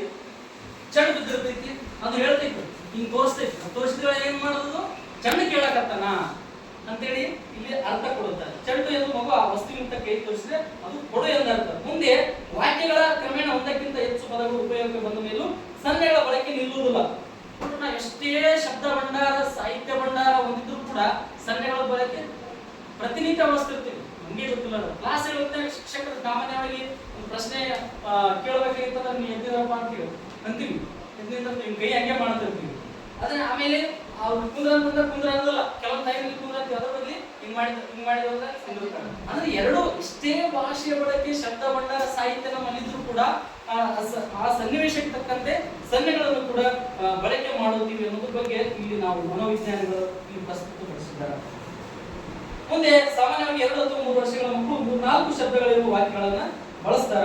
ಚೆಂಡು ಬಿದ್ದಿರ್ತೈತಿ, ಅದು ಹೇಳ್ತೈತಿ ಹಿಂಗ್ ತೋರಿಸ್ತೈತಿ, ತೋರಿಸಿದ್ರೆ ಏನ್ ಮಾಡೋದು ಚೆಂಡು ಕೇಳಕತ್ತಾನ ಅಂತೇಳಿ ಇಲ್ಲಿ ಅರ್ಥ ಕೊಡುತ್ತಾರೆ. ಚೆಂಡು ಎಂದು ಮಗು ಆ ವಸ್ತುವಿನಂತ ಕೈ ತೋರಿಸಿದ್ರೆ ಅದು ಕೊಡು ಎಂದರ್ಥ. ಮುಂದೆ ವಾಕ್ಯಗಳ ಕ್ರಮೇಣ ಒಂದಕ್ಕಿಂತ ಹೆಚ್ಚು ಪದಗಳು ಉಪಯೋಗಕ್ಕೆ ಬಂದ ಮೇಲೂ ಸನ್ನೆಗಳ ಬಳಕೆ ನಿಲ್ಲುವುದಿಲ್ಲ. ನಾವು ಎಷ್ಟೇ ಶಬ್ದ ಭಂಡಾರ ಸಾಹಿತ್ಯ ಭಂಡಾರ ಹೊಂದಿದ್ರು ಕೂಡ ಸನ್ನೆಗಳ ಬಳಕೆ ಪ್ರತಿನಿತ್ಯ ಬಳಸ್ತಿರ್ತೀವಿ. ನಮ್ಗೆ ಗೊತ್ತಿಲ್ಲ. ಕ್ಲಾಸ್ ಹೇಳುತ್ತೆ ಶಿಕ್ಷಕರು ಸಾಮಾನ್ಯವಾಗಿ ಒಂದು ಪ್ರಶ್ನೆ ಕೇಳಬೇಕಾಗಿತ್ತಂದ್ರೆ ನೀವು ಎದ್ದಿರಪ್ಪ ಅಂತೀವಿ, ಎದ್ದಿಂದ ನೀವು ಕೈ ಹಂಗೆ ಮಾಡ್ತಿರ್ತೀವಿ. ಅದನ್ನ ಆಮೇಲೆ ಅವ್ರು ಕುಂದ್ರ ಅನ್ನೋಲ್ಲ, ಕೆಲವೊಂದು ಟೈಮಲ್ಲಿ ಕುಂದ್ರಂತೀವಿ, ಅದ್ರ ಬದಲಿ ಹಿಂಗ್ ಮಾಡಿದ್ರೆ ಅಂದ್ರೆ ಎರಡು ಇಷ್ಟೇ ಭಾಷೆಯ ಬಳಕೆ ಶಬ್ದ ಭಂಡಾರ ಸಾಹಿತ್ಯ ನಮ್ಮಲ್ಲಿದ್ರು ಕೂಡ ಆ ಸನ್ನಿವೇಶಕ್ಕೆ ತಕ್ಕಂತೆ ಸನ್ನೆಗಳನ್ನು ಕೂಡ ಬಳಕೆ ಮಾಡುತ್ತೀವಿ ಅನ್ನೋದ್ರ ಬಗ್ಗೆ ಇಲ್ಲಿ ನಾವು ಮನೋವಿಜ್ಞಾನಿಗಳು ಇಲ್ಲಿ ಪ್ರಸ್ತುತಪಡಿಸಿದ್ದಾರೆ. ಮುಂದೆ ಸಾಮಾನ್ಯವಾಗಿ 2 ಅಥವಾ 3 ವರ್ಷಗಳ ಮಕ್ಕಳು 3-4 ಶಬ್ದಗಳಿರುವ ವಾಕ್ಯಗಳನ್ನ ಬಳಸ್ತಾರ.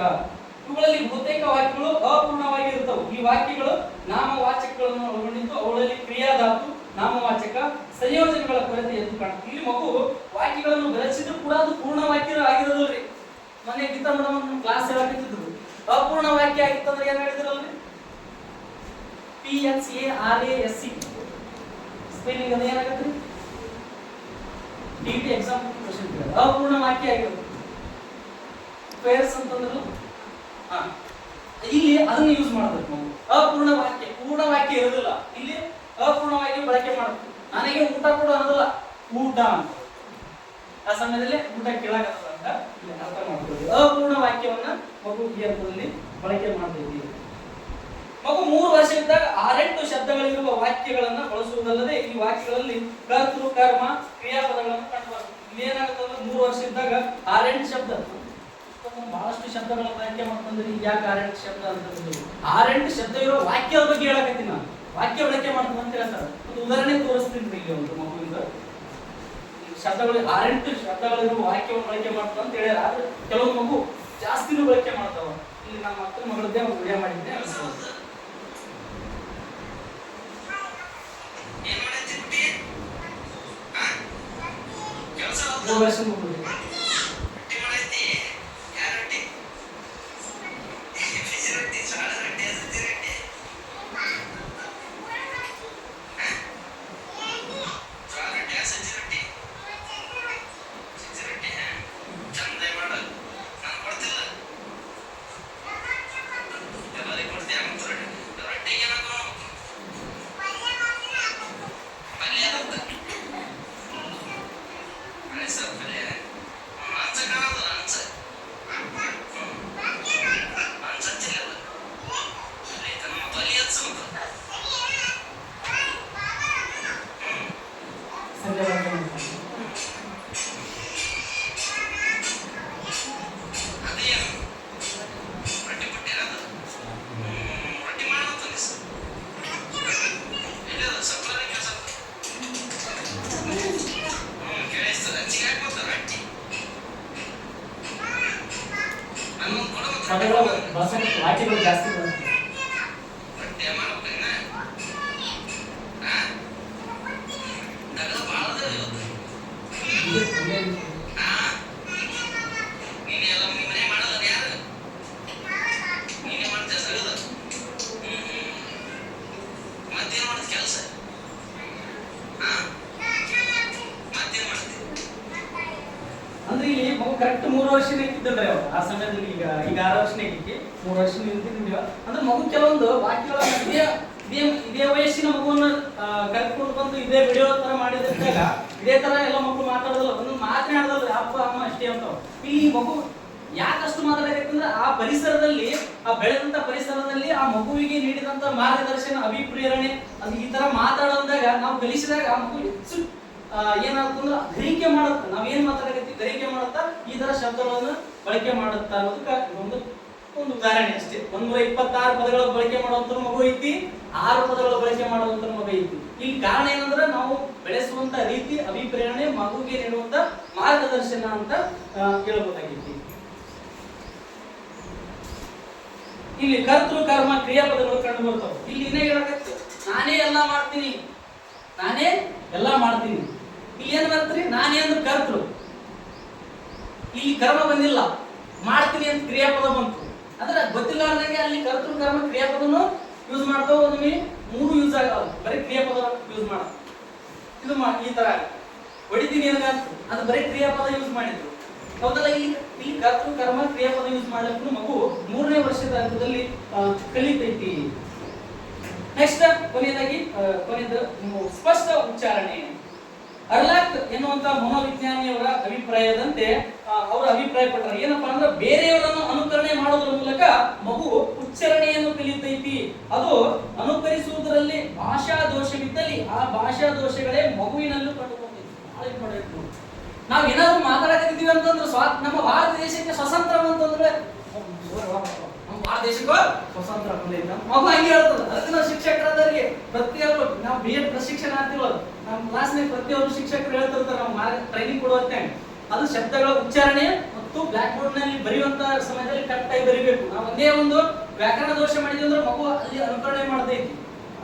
ಇವುಗಳಲ್ಲಿ ಬಹುತೇಕ ವಾಕ್ಯಗಳು ಅಪೂರ್ಣವಾಗಿ ಇರ್ತವೆ. ಈ ವಾಕ್ಯಗಳು ನಾಮವಾಚಕಗಳನ್ನು ಒಳಗೊಂಡಿದ್ದು ಅವುಗಳಲ್ಲಿ ಕ್ರಿಯಾಧಾತು ನಾಮವಾಚಕ ಸಂಯೋಜನೆಗಳ ಕೊರತೆ ಎದ್ದು ಕಾಣುತ್ತೆ. ಇಲ್ಲಿ ಮಗು ವಾಕ್ಯಗಳನ್ನು ಬೆಳೆಸಿದ್ರು ಕೂಡ ಅದು ಪೂರ್ಣ ವಾಕ್ಯ ಆಗಿರೋದಿಲ್ರಿ. ಮೊನ್ನೆ ಗೀತಾ ಮೇಡಮ್ ಕ್ಲಾಸ್ ಹೇಳಕತ್ತಿದ್ರು ಅಪೂರ್ಣ ವಾಕ್ಯ ಆಗಿತ್ತಂದ್ರೆ ಏನ್ ಹೇಳಿದ್ರಲ್ರಿ, PHARASC ಸ್ಪೆಲ್ಲಿಂಗ್ ಅದು ಏನಾಗತ್ರಿ DT ಎಕ್ಸಾಮ್ ಕ್ವೆಶ್ಚನ್ ಅಪೂರ್ಣ ವಾಕ್ಯ ಆಗಿರೋದು ಫೇರ್ಸ್ ಅಂತಂದ್ರಲ್ಲ, ಇಲ್ಲಿ ಅದನ್ನ ಯೂಸ್ ಮಾಡಬೇಕು ನಾವು. ಅಪೂರ್ಣ ವಾಕ್ಯ ಪೂರ್ಣ ವಾಕ್ಯ ಇರೋದಿಲ್ಲ, ಇಲ್ಲಿ ಅಪೂರ್ಣವಾಗಿ ಬಳಕೆ ಮಾಡಬೇಕು. ನನಗೆ ಊಟ ಕೂಡ ಅನ್ನೋದಿಲ್ಲ, ಊಟ ಅಂತ ಆ ಸಮಯದಲ್ಲಿ ಊಟ ಕೇಳಾಕತ್ತದ ಅಂತ ಇಲ್ಲಿ ಅರ್ಥ ಮಾಡ್ಕೊಳ್ಳಿ. ಅಪೂರ್ಣ ವಾಕ್ಯವನ್ನ ಮಗು ಈ ಹಂತದಲ್ಲಿ ಬಳಕೆ ಮಾಡ್ತೀವಿ. ಮಗು 3 ವರ್ಷ ಇದ್ದಾಗ 6-8 ಶಬ್ದಗಳಿರುವ ವಾಕ್ಯಗಳನ್ನ ಬಳಸುವುದಲ್ಲದೆ ಈ ವಾಕ್ಯಗಳಲ್ಲಿ ಕರ್ತೃ ಕರ್ಮ ಕ್ರಿಯಾಪದಗಳನ್ನು ಕಂಡುಬರ್ತದೆ. ಇಲ್ಲೇನಾಗುತ್ತಂದ್ರೆ 3 ವರ್ಷ ಇದ್ದಾಗ 6-8 ಶಬ್ದ ಬಹಳಷ್ಟು ಶಬ್ದಗಳ ಬಳಕೆ ಮಾಡ್ತಂದ್ರೆ ಈಗ ಯಾಕೆ 6-8 ಶಬ್ದ ಅಂತಂದ್ರೆ 6-8 ಶಬ್ದ ಇರೋ ವಾಕ್ಯದ ಬಗ್ಗೆ ಹೇಳಕತ್ತೀನಿ ನಾನು. ವಾಕ್ಯ ಬಳಕೆ ಮಾಡ್ತದೆ ಅಂತ ಹೇಳ್ತಾರೆ. ಒಂದು ಉದಾಹರಣೆ ತೋರಿಸ್ತೀನಿ ಇಲ್ಲಿ ಒಂದು ಮಗುವಿಂದ. ಶಬ್ದಗಳು 6-8 ಶಬ್ದಗಳಿರುವ ವಾಕ್ಯವನ್ನು ಬಳಕೆ ಮಾಡ್ತದೆ ಅಂತ ಹೇಳ್ಯಾರ. ಆದ್ರೆ ಕೆಲವೊಂದು ಮಗು ಜಾಸ್ತಿನೂ ಬಳಕೆ ಮಾಡ್ತಾವ. ಇಲ್ಲಿ ನಮ್ಮ ಅಕ್ಕನ ಮಗಳದ್ದೇ ಒಂದು ವಿಡಿಯೋ ಮಾಡಿದ್ದೆ. ವರ್ಷ ಮಗು ವಾಕ್ಯಗಳು ಜಾಸ್ತಿ ಬರುತ್ತೆ. ಮಗು ಕರೆಕ್ಟ್ 3 ವರ್ಷನೇ ಇದ್ದಿದ್ರಿ ಅವ್ರು ಆ ಸಮಯದಲ್ಲಿ. ಈಗ 6 ವರ್ಷನೇ ಇಕ್ಕಿ 3 ವರ್ಷ ನಿಂತಿದ್ವಿ ಅಂದ್ರೆ ಮಗು ಕೆಲವೊಂದು ವಾಕ್ಯಗಳನ್ನ ಇದೇ ವಯಸ್ಸಿನ ಮಗುವನ್ನ ಕರೆದುಕೊಂಡು ಬಂದು ಇದೇ ವಿಡಿಯೋ ತರ ಮಾಡಿದಾಗ ಇದೇ ತರ ಎಲ್ಲ ಮಕ್ಕಳು ಮಾತಾಡೋದಿಲ್ಲ, ಒಂದೊಂದು ಮಾತನಾಡೋದಿಲ್ಲ, ಅಪ್ಪ ಅಮ್ಮ ಅಷ್ಟೇ ಅಂತ. ಈ ಮಗು ಯಾಕಷ್ಟು ಮಾತಾಡಬೇಕಂದ್ರೆ ಆ ಪರಿಸರದಲ್ಲಿ, ಆ ಬೆಳೆದಂತ ಪರಿಸರದಲ್ಲಿ ಆ ಮಗುವಿಗೆ ನೀಡಿದಂತ ಮಾರ್ಗದರ್ಶನ, ಅಭಿಪ್ರೇರಣೆ, ಅದು ಈ ತರ ಮಾತಾಡೋದಾಗ ನಾವು ಕಲಿಸಿದಾಗ ಆ ಮಗು ಹೆಚ್ಚು ಏನಾಗ್ತಂದ್ರೆ ಗ್ರಹಿಕೆ ಮಾಡುತ್ತ. ನಾವೇನ್ ಮಾತಾಡಕತ್ತೀವಿ ಗ್ರಹಿಕೆ ಮಾಡುತ್ತಾ ಈ ತರ ಶಬ್ದಗಳನ್ನು ಬಳಕೆ ಮಾಡುತ್ತಾ ಅನ್ನೋದಕ್ಕೆ ಒಂದು ಉದಾಹರಣೆ ಅಷ್ಟೇ. 126 ಪದಗಳ ಬಳಕೆ ಮಾಡುವಂತ ಮಗು ಐತಿ, 6 ಪದಗಳ ಬಳಕೆ ಮಾಡುವಂತ ಮಗು ಐತಿ. ಇಲ್ಲಿ ಕಾರಣ ಏನಂದ್ರೆ ನಾವು ಬೆಳೆಸುವಂತ ರೀತಿ, ಅಭಿಪ್ರೇರಣೆ, ಮಗುವಿಗೆ ನೀಡುವಂತ ಮಾರ್ಗದರ್ಶನ ಅಂತ ಹೇಳ್ಬೋದಾಗೈತಿ. ಇಲ್ಲಿ ಕರ್ತೃ ಕರ್ಮ ಕ್ರಿಯಾಪದಗಳು ಕಂಡು ಬರ್ತಾವ. ಇಲ್ಲಿ ಏನೇ ಹೇಳಕತ್ತಿ ನಾನೇ ಎಲ್ಲ ಮಾಡ್ತೀನಿ, ನಾನೇ ಎಲ್ಲ ಮಾಡ್ತೀನಿ. ಇಲ್ಲಿ ಏನ್ ಬರ್ತ್ರಿ? ನಾನೇ ಅಂದ್ರೆ ಕರ್ತೃ, ಇಲ್ಲಿ ಕರ್ಮ ಬಂದಿಲ್ಲ, ಮಾಡ್ತೀನಿ ಅಂತ ಕ್ರಿಯಾಪದ ಬಂತು. ಅಂದ್ರೆ ಗೊತ್ತಿಲ್ಲಾರ್ದಂಗೆ ಅಲ್ಲಿ ಕರ್ತೃ ಕರ್ಮ ಕ್ರಿಯಾಪದನು ಯೂಸ್ ಮಾಡ್ತಾವ. ಒಮ್ಮೆ 3 ಯೂಸ್ ಆಗಲ್ಲ, ಬರೀ ಕ್ರಿಯಾಪದ ಯೂಸ್ ಮಾಡ. ಇದು ಈ ತರ ಹೊಡಿತೀನಿ ಅಂತ ಅದು ಬರೀ ಕ್ರಿಯಾಪದ ಯೂಸ್ ಮಾಡಿದ್ರು. ಹೌದಲ್ಲ? ಇಲ್ಲಿ ಕರ್ತೃ ಕರ್ಮ ಕ್ರಿಯಾಪದ ಯೂಸ್ ಮಾಡ್ಲಿಕ್ಕೂ ಮಗು 3ನೇ ವರ್ಷದ ಹಂತದಲ್ಲಿ ಕಲಿತೈತಿ. ನೆಕ್ಸ್ಟ್ ಕೊನೆಯದಾಗಿ ಸ್ಪಷ್ಟ ಉಚ್ಚಾರಣೆ. ಅರ್ಲಾಕ್ ಎನ್ನುವಂತ ಮನೋವಿಜ್ಞಾನಿಯವರ ಅಭಿಪ್ರಾಯದಂತೆ ಅವರ ಅಭಿಪ್ರಾಯ ಪ್ರಕಾರ ಏನಪ್ಪಾ ಅಂದ್ರೆ ಬೇರೆಯವರನ್ನು ಅನುಕರಣೆ ಮಾಡೋದ್ರ ಮೂಲಕ ಮಗು ಉಚ್ಚಾರಣೆಯನ್ನು ಕಲಿತೈತಿ. ಅದು ಅನುಕರಿಸುವುದರಲ್ಲಿ ಭಾಷಾ ದೋಷವಿದ್ದಲ್ಲಿ ಆ ಭಾಷಾ ದೋಷಗಳೇ ಮಗುವಿನಲ್ಲೂ ಕಂಡುಕೊಂಡೈತಿ. ಬಹಳ ಇಂಪಾರ್ಟೆಂಟ್. ನಾವ್ ಏನಾದ್ರು ಮಾತಾಡಕತ್ತಿದೀವಿ ಅಂತಂದ್ರೆ ನಮ್ಮ ಭಾರತ ದೇಶಕ್ಕೆ ಸ್ವತಂತ್ರ ಅಂತಂದ್ರೆ ನಮ್ಮ ಭಾರತ ದೇಶಕ್ಕೂ ಸ್ವತಂತ್ರ ಬಂದೈತಿ ಮಗು ಹಂಗೆ ಹೇಳ್ತದ. ಅದಕ್ಕೆ ನಾವು ಶಿಕ್ಷಕರಾದವರಿಗೆ ಪ್ರತಿಯೊಬ್ಬರು ನಾವು B.Ed ಪ್ರಶಿಕ್ಷಣಾರ್ಥಿಗಳು ನಮ್ಮ ಕ್ಲಾಸ್ನಾಗ ಪ್ರತಿಯೊಬ್ಬರು ಶಿಕ್ಷಕರು ಹೇಳ್ತಿರ್ತಾರೆ ನಾವು ಟ್ರೈನಿಂಗ್ ಕೊಡುವಂತೆ. ಅದು ಶಬ್ದಗಳ ಉಚ್ಚಾರಣೆ ಮತ್ತು ಬ್ಲಾಕ್ ಬೋರ್ಡ್ ನಲ್ಲಿ ಬರೆಯುವಂತ ಸಮಯದಲ್ಲಿ ಕರೆಕ್ಟ್ ಆಗಿ ಬರಿಬೇಕು. ನಾವು ಒಂದೇ ಒಂದು ವ್ಯಾಕರಣ ದೋಷ ಮಾಡಿದ್ವಿ ಅಂದ್ರೆ ಮಗು ಅಲ್ಲಿ ಅನುಕರಣೆ ಮಾಡ್ತೈತಿ.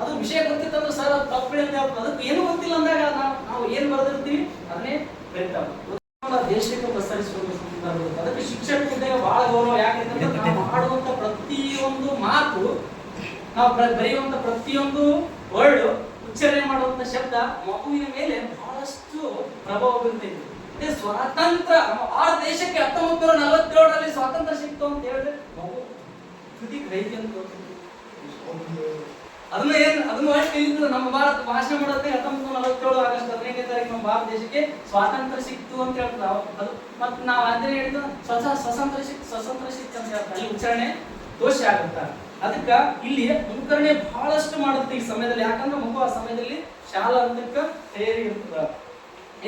ಅದು ವಿಷಯ ಗೊತ್ತಿತ್ತಂದ್ರೆ ಸರ್ ಅದು ತಪ್ಪು ಅಂತ ಹೇಳ್ತದೆ. ಅದಕ್ಕೆ ಏನು ಗೊತ್ತಿಲ್ಲ ಅಂದಾಗ ನಾವು ಏನ್ ಬರೆದಿರ್ತೀವಿ ಅದನ್ನೇ ಬರೀತಾವ. ದೇಶಕ್ಕೆ ಪ್ರಸರಿಸುವಂತ ಸಂದರ್ಭ. ಅದಕ್ಕೆ ಶಿಕ್ಷಕರಿದ್ದಾಗ ಬಹಳ ಗೌರವ. ಯಾಕೆಂದ್ರೆ ನಾವು ಮಾಡುವಂತ ಪ್ರತಿಯೊಂದು ಮಾತು, ನಾವು ಬರೆಯುವಂತ ಪ್ರತಿಯೊಂದು ವರ್ಡ್, ಉಚ್ಚಾರಣೆ ಮಾಡುವಂತ ಶಬ್ದ ಮಗುವಿನ ಮೇಲೆ ಬಹಳಷ್ಟು ಪ್ರಭಾವ ಬೀರ್ತೈತಿ. ಸ್ವಾತಂತ್ರ್ಯ ಭಾರತ ದೇಶಕ್ಕೆ 1947ರಲ್ಲಿ ಸ್ವಾತಂತ್ರ್ಯ ಸಿಕ್ತು ಅಂತ ಹೇಳಿದ್ರೆ ಮಗು ಕೃತಿ ಗ್ರಹಿಕೆ ಅಂತ ಅದನ್ನು ಅಷ್ಟು ನಮ್ಮ ಭಾರತ ಭಾಷಣ ಮಾಡೋದೇ 1947 ಆಗಸ್ಟ್ 15ನೇ ತಾರೀಕು ನಮ್ಮ ಭಾರತ ದೇಶಕ್ಕೆ ಸ್ವಾತಂತ್ರ್ಯ ಸಿಕ್ತು ಅಂತ ಹೇಳ್ತಾರೆ. ಅದು ಮತ್ತೆ ನಾವು ಅದೇ ಹೇಳಿದ ಸ್ವತಂತ್ರ ಸಿಕ್ತು ಅಂತ ಹೇಳ್ತಾರೆ. ಅಲ್ಲಿ ಉಚ್ಚಾರಣೆ ದೋಷ ಆಗುತ್ತಾ. ಅದಕ್ಕೆ ಇಲ್ಲಿ ಅನುಕರಣೆ ಬಹಳಷ್ಟು ಮಾಡುತ್ತೆ ಈ ಸಮಯದಲ್ಲಿ. ಯಾಕಂದ್ರೆ ಮಗು ಆ ಸಮಯದಲ್ಲಿ ಶಾಲಾ ಹಂತಕ್ಕೆ ತಯಾರಿ ಇರ್ತದ.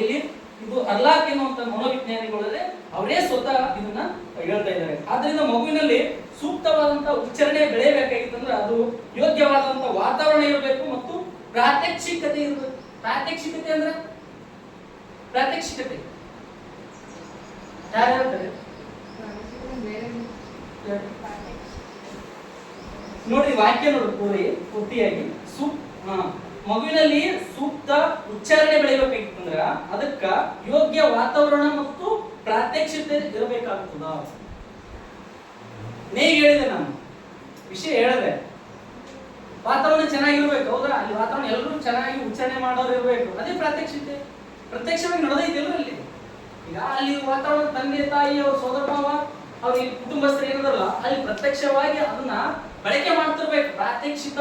ಇಲ್ಲಿ ಇದು ಅರ್ಲಾಕ್ ಎನ್ನುವಂತ ಮನೋವಿಜ್ಞಾನಿಗಳಲ್ಲಿ ಅವರೇ ಸ್ವತಃ ಇದನ್ನ ಹೇಳ್ತಾ ಇದ್ದಾರೆ. ಆದ್ರಿಂದ ಮಗುವಿನಲ್ಲಿ ಸೂಕ್ತವಾದಂತ ಉಚ್ಚಾರಣೆ ಬೆಳೆಯಬೇಕಾಗಿತ್ತಂದ್ರೆ ಅದು ಯೋಗ್ಯವಾದಂತ ವಾತಾವರಣ ಇರಬೇಕು ಮತ್ತು ಪ್ರಾತ್ಯಕ್ಷಿಕತೆ ಇರಬೇಕು. ಪ್ರಾತ್ಯಕ್ಷಿಕತೆ ಅಂದ್ರೆ ಪ್ರಾತ್ಯಕ್ಷಿಕತೆ ಯಾರು ಹೇಳ್ತಾರೆ ನೋಡಿ, ವಾಕ್ಯ ನೋಡಿ ಪೂರ್ತಿಯಾಗಿ ಮಗುವಿನಲ್ಲಿ ಸೂಕ್ತ ಉಚ್ಚಾರಣೆ ಬೆಳೆಯಬೇಕಾಗಿತ್ತಂದ್ರ ಅದಕ್ಕ ಯೋಗ್ಯ ವಾತಾವರಣ ಮತ್ತು ಪ್ರಾತ್ಯಕ್ಷಿಕತೆ ಇರಬೇಕಾಗ್ತದ. ಹೇಳಿದೆ ನಾನು ವಿಷಯ ಹೇಳಿದೆ, ವಾತಾವರಣ ಚೆನ್ನಾಗಿರ್ಬೇಕು. ಹೌದಾ? ಅಲ್ಲಿ ವಾತಾವರಣ ಎಲ್ಲರೂ ಚೆನ್ನಾಗಿ ಉಚ್ಚಾರಣೆ ಮಾಡೋರು ಇರ್ಬೇಕು. ಅದೇ ಪ್ರಾತ್ಯಕ್ಷಿಕತೆ. ಪ್ರತ್ಯಕ್ಷವಾಗಿ ನಡೆದೈತಿ ಎಲ್ಲರಲ್ಲಿ. ಈಗ ಅಲ್ಲಿ ವಾತಾವರಣ ತಂದೆ ತಾಯಿ ಅವ್ರ ಸೋದರ ಮಾವ ಅವ್ರ ಕುಟುಂಬಸ್ಥರು ಏನದಲ್ಲ ಅಲ್ಲಿ ಪ್ರತ್ಯಕ್ಷವಾಗಿ ಅದನ್ನ ಬಳಕೆ ಮಾಡ್ತಿರ್ಬೇಕು. ಪ್ರಾತ್ಯಕ್ಷಿಕ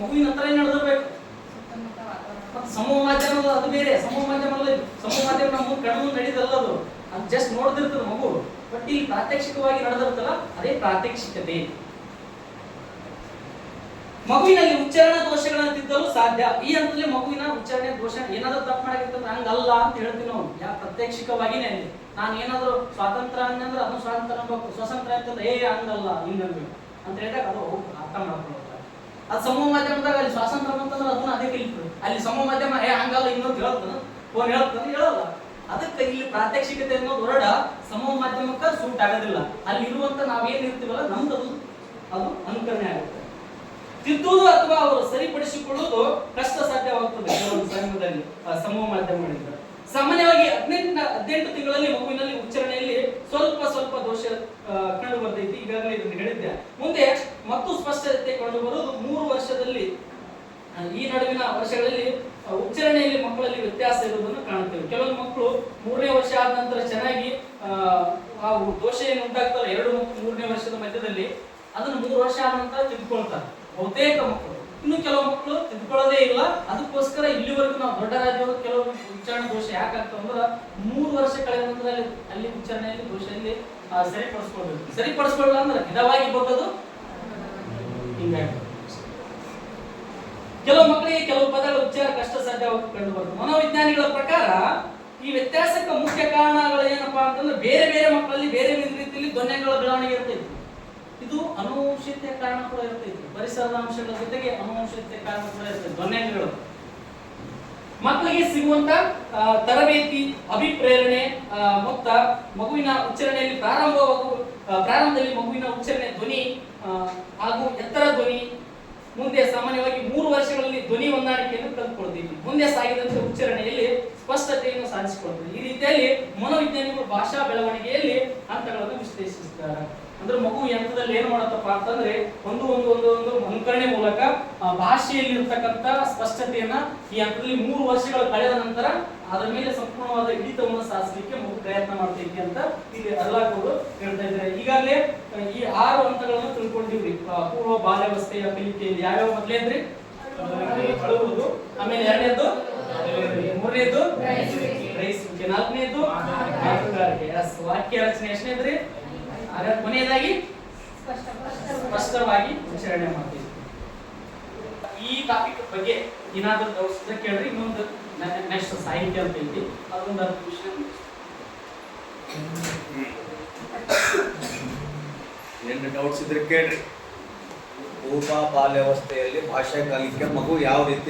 ಮಗುವಿನ ಹತ್ರ ನಡೆದಿರ್ಬೇಕು. ಸಮೂಹ ಮಾಧ್ಯಮ ಅದು ಬೇರೆ. ಸಮೂಹ ಮಾಧ್ಯಮ ನಮ್ಮ ಕಣ್ಣು ನಡೆದಲ್ಲ, ಅದು ಜಸ್ಟ್ ನೋಡ್ತಿರ್ತದೆ ಮಗು. ಬಟ್ ಇಲ್ಲಿ ಪ್ರಾತ್ಯಕ್ಷಿಕವಾಗಿ ನಡೆದಿರ್ತಲ್ಲ ಅದೇ ಪ್ರಾತ್ಯಕ್ಷಿಕತೆ. ಮಗುವಿನಲ್ಲಿ ಉಚ್ಚಾರಣಾ ದೋಷಗಳನ್ನ ತಿದ್ದಲು ಸಾಧ್ಯ. ಈ ಹಂತದಲ್ಲಿ ಮಗುವಿನ ಉಚ್ಚಾರಣೆ ದೋಷ ಏನಾದ್ರೂ ತಪ್ಪು ಮಾಡಬೇಕಂದ್ರೆ ಹಂಗಲ್ಲ ಅಂತ ಹೇಳ್ತೀವಿ ನಾವು. ಪ್ರತ್ಯಕ್ಷಿಕವಾಗಿನೇ ಅಲ್ಲಿ ನಾನು ಏನಾದ್ರು ಸ್ವಾತಂತ್ರ್ಯ ಅಂದ್ರೆ ಅದನ್ನು ಸ್ವಾತಂತ್ರ್ಯ ಅನ್ಬೇಕು, ಸ್ವತಂತ್ರ ಅಂತಂದ್ರೆ ಹಂಗಲ್ಲ ಹಿಂಗನ್ಬೇಕು ಅಂತ ಹೇಳಿದಾಗ ಅದು ಅರ್ಥ ಮಾಡ್ಕೊಂಡು ಅದು ಸಮೂಹ ಮಾಧ್ಯಮದಾಗ ಅಲ್ಲಿ ಸ್ವಾತಂತ್ರ್ಯ ಅಂತಂದ್ರೆ ಅದನ್ನ ಅದೇ ಕಲಿತದೆ. ಅಲ್ಲಿ ಸಮೂಹ ಮಾಧ್ಯಮ ಹಂಗಲ್ಲ ಇನ್ನೊಂದು ಹೇಳ್ತಾನ ಫೋನ್ ಹೇಳ್ತಾನೆ ಹೇಳಲ್ಲ. ಅದಕ್ಕೆ ಇಲ್ಲಿ ಪ್ರಾತ್ಯಕ್ಷಿಕತೆ ಅನ್ನೋದು ಹೊರಡ ಸಮೂಹ ಮಾಧ್ಯಮಕ್ಕೆ ಸೂಟ್ ಆಗೋದಿಲ್ಲ. ಅಲ್ಲಿ ಇರುವಂತ ನಾವೇನ್ ಇರ್ತೀವಲ್ಲ ನಮ್ದು ಅದು ಅನುಕರಣೆ ಆಗುತ್ತೆ. ತಿದ್ದುವುದು ಅಥವಾ ಅವರು ಸರಿಪಡಿಸಿಕೊಳ್ಳುವುದು ಕಷ್ಟ ಸಾಧ್ಯವಾಗುತ್ತದೆ ಕೆಲವೊಂದು ಸಮಯದಲ್ಲಿ ಸಮೂಹ ಮಾಧ್ಯಮ ಮಾಡಿದ್ರೆ. ಸಾಮಾನ್ಯವಾಗಿ 18 ತಿಂಗಳಲ್ಲಿ ಮಗುವಿನಲ್ಲಿ ಉಚ್ಚಾರಣೆಯಲ್ಲಿ ಸ್ವಲ್ಪ ದೋಷ ಕಂಡು ಬರ್ತೈತಿ. ಈಗಾಗಲೇ ಇದನ್ನು ಹೇಳಿದ್ದೆ. ಮುಂದೆ ಮತ್ತು ಸ್ಪಷ್ಟತೆ ಕಂಡು ಬರುವುದು 3 ವರ್ಷದಲ್ಲಿ. ಈ ನಡುವಿನ ವರ್ಷಗಳಲ್ಲಿ ಉಚ್ಚಾರಣೆಯಲ್ಲಿ ಮಕ್ಕಳಲ್ಲಿ ವ್ಯತ್ಯಾಸ ಇರುವುದನ್ನು ಕಾಣುತ್ತೇವೆ. ಕೆಲವೊಂದು ಮಕ್ಕಳು 3ನೇ ವರ್ಷ ಆದ ನಂತರ ಚೆನ್ನಾಗಿ ಆ ದೋಷ ಏನು ಉಂಟಾಗ್ತಲ್ಲ 2 ಮತ್ತು 3ನೇ ವರ್ಷದ ಮಧ್ಯದಲ್ಲಿ ಅದನ್ನು 3 ವರ್ಷ ಆದ ನಂತರ ತಿದ್ದುಕೊಳ್ತಾರೆ ಬಹುತೇಕ ಮಕ್ಕಳು. ಇನ್ನು ಕೆಲವು ಮಕ್ಕಳು ತಿದ್ದುಕೊಳ್ಳೋದೇ ಇಲ್ಲ. ಅದಕ್ಕೋಸ್ಕರ ಇಲ್ಲಿವರೆಗೂ ನಾವು ದೊಡ್ಡ ರಾಜ್ಯವರು ಕೆಲವು ಉಚ್ಚಾರಣೆ ದೋಷ ಯಾಕಾಗ್ತವೆ ಅಂದ್ರೆ 3 ವರ್ಷ ಕಳೆದ ನಂತರ ಅಲ್ಲಿ ಉಚ್ಚಾರಣೆಯಲ್ಲಿ ದೋಷದಲ್ಲಿ ಸರಿಪಡಿಸ್ಕೊಳ್ಬೇಕು. ಸರಿಪಡಿಸ್ಕೊಳ್ಳಲ್ಲ ಅಂದ್ರೆ ನಿಧಾವಾಗಿ ಬಗ್ಗದು ಹಿಂಗಾಗಿ ಕೆಲವು ಮಕ್ಕಳಿಗೆ ಕೆಲವು ಪದಗಳ ಉಚ್ಚಾರ ಕಷ್ಟ ಸಾಧ್ಯವಾಗಿ ಕಂಡು ಬರ್ತದೆ. ಮನೋವಿಜ್ಞಾನಿಗಳ ಪ್ರಕಾರ ಈ ವ್ಯತ್ಯಾಸಕ್ಕೆ ಮುಖ್ಯ ಕಾರಣಗಳು ಏನಪ್ಪಾ ಅಂತಂದ್ರೆ ಬೇರೆ ಬೇರೆ ಮಕ್ಕಳಲ್ಲಿ ಬೇರೆ ಬೇರೆ ರೀತಿಯಲ್ಲಿ ಧ್ವನಿಗಳ ಬೆಳವಣಿಗೆ ಇರ್ತೈತಿ. ಇದು ಅನುವಂಶೀಯತೆಯ ಕಾರಣ ಕೂಡ ಇರ್ತೈತಿ. ಪರಿಸರದ ಅಂಶಗಳ ಜೊತೆಗೆ ಅನುವಂಶೀಯತೆಯ ಕಾರಣ ಕೂಡ ಇರ್ತೈತಿ ಧ್ವನಿಗಳು. ಮಕ್ಕಳಿಗೆ ಸಿಗುವಂತ ತರಬೇತಿ, ಅಭಿಪ್ರೇರಣೆ ಮತ್ತು ಮಗುವಿನ ಉಚ್ಚಾರಣೆಯಲ್ಲಿ ಪ್ರಾರಂಭದಲ್ಲಿ ಮಗುವಿನ ಉಚ್ಚಾರಣೆ ಧ್ವನಿ ಹಾಗೂ ಎತ್ತರ ಧ್ವನಿ ಮುಂದೆ ಸಾಮಾನ್ಯವಾಗಿ 3 ವರ್ಷಗಳಲ್ಲಿ ಧ್ವನಿ ಹೊಂದಾಣಿಕೆಯನ್ನು ಕಲ್ತ್ಕೊಳ್ತೀವಿ. ಮುಂದೆ ಸಾಗಿದಂತೆ ಉಚ್ಚಾರಣೆಯಲ್ಲಿ ಸ್ಪಷ್ಟತೆಯನ್ನು ಸಾಧಿಸಿಕೊಳ್ತೀವಿ. ಈ ರೀತಿಯಲ್ಲಿ ಮನೋವಿಜ್ಞಾನಿಗಳು ಭಾಷಾ ಬೆಳವಣಿಗೆಯಲ್ಲಿ ಹಂತಗಳನ್ನು ವಿಶ್ಲೇಷಿಸುತ್ತಾರೆ. ಅಂದ್ರೆ ಮಗು ಹಂತದಲ್ಲಿ ಏನ್ ಮಾಡತ್ತಪ್ಪ ಅಂತಂದ್ರೆ ಒಂದು ಅನುಕರಣೆ ಮೂಲಕ ಭಾಷೆಯಲ್ಲಿ ಇರ್ತಕ್ಕಂಥ ಸ್ಪಷ್ಟತೆಯನ್ನ ಈ ಹಂತದಲ್ಲಿ 3 ವರ್ಷಗಳು ಕಳೆದ ನಂತರ ಅದರ ಮೇಲೆ ಸಂಪೂರ್ಣವಾದ ಹಿಡಿತವನ್ನು ಸಾಧಿಸಲಿಕ್ಕೆ ಮಗು ಪ್ರಯತ್ನ ಮಾಡ್ತೈತಿ ಅಂತ ಇಲ್ಲಿ ಅರ್ಲಾಕೋರು ಹೇಳ್ತಾ ಇದ್ದಾರೆ. ಈಗಾಗಲೇ ಈ 6 ಹಂತಗಳನ್ನು ತಿಳ್ಕೊಂಡಿವ್ರಿ. ಪೂರ್ವ ಬಾಲ್ಯಾವಸ್ಥೆಯ ಕಲಿಕೆಯಲ್ಲಿ ಯಾವ್ಯಾವ ಮೊದಲೇಂದ್ರಿ ಅಳುವುದು, ಆಮೇಲೆ 2ನೇದು, 3ನೇದು ಗ್ರಹಿಸುವಿಕೆ, 4ನೇದು ಮಾತುಗಾರಿಕೆ, ವಾಕ್ಯ ರಚನೆ, ಎಷ್ಟನೇದ್ರಿ ಕೊನೆಯದಾಗಿ ಸ್ಪಷ್ಟವಾಗಿ ಉಚ್ಚಾರಣೆ ಮಾಡ್ತೀವಿ. ಈ ಟಾಪಿಕ್ ಬಗ್ಗೆ ಏನಾದರೂ ಡೌಟ್ಸ್ ಇದ್ರೆ ಕೇಳ್ರಿ. ಇನ್ನೊಂದು ನೆಕ್ಸ್ಟ್ ಸಾಹಿತ್ಯ ಅಂತ ಐತಿ, ಅದೊಂದು 10 ವಿಷಯ ಏನು ಡೌಟ್ಸ್ ಇದ್ರೆ ಕೇಳ್ರಿ. ಪೂರ್ವ ಬಾಲ್ಯಾವಸ್ಥೆಯಲ್ಲಿ ಭಾಷಾ ಕಲಿಕೆ ಮಗು ಯಾವ ರೀತಿ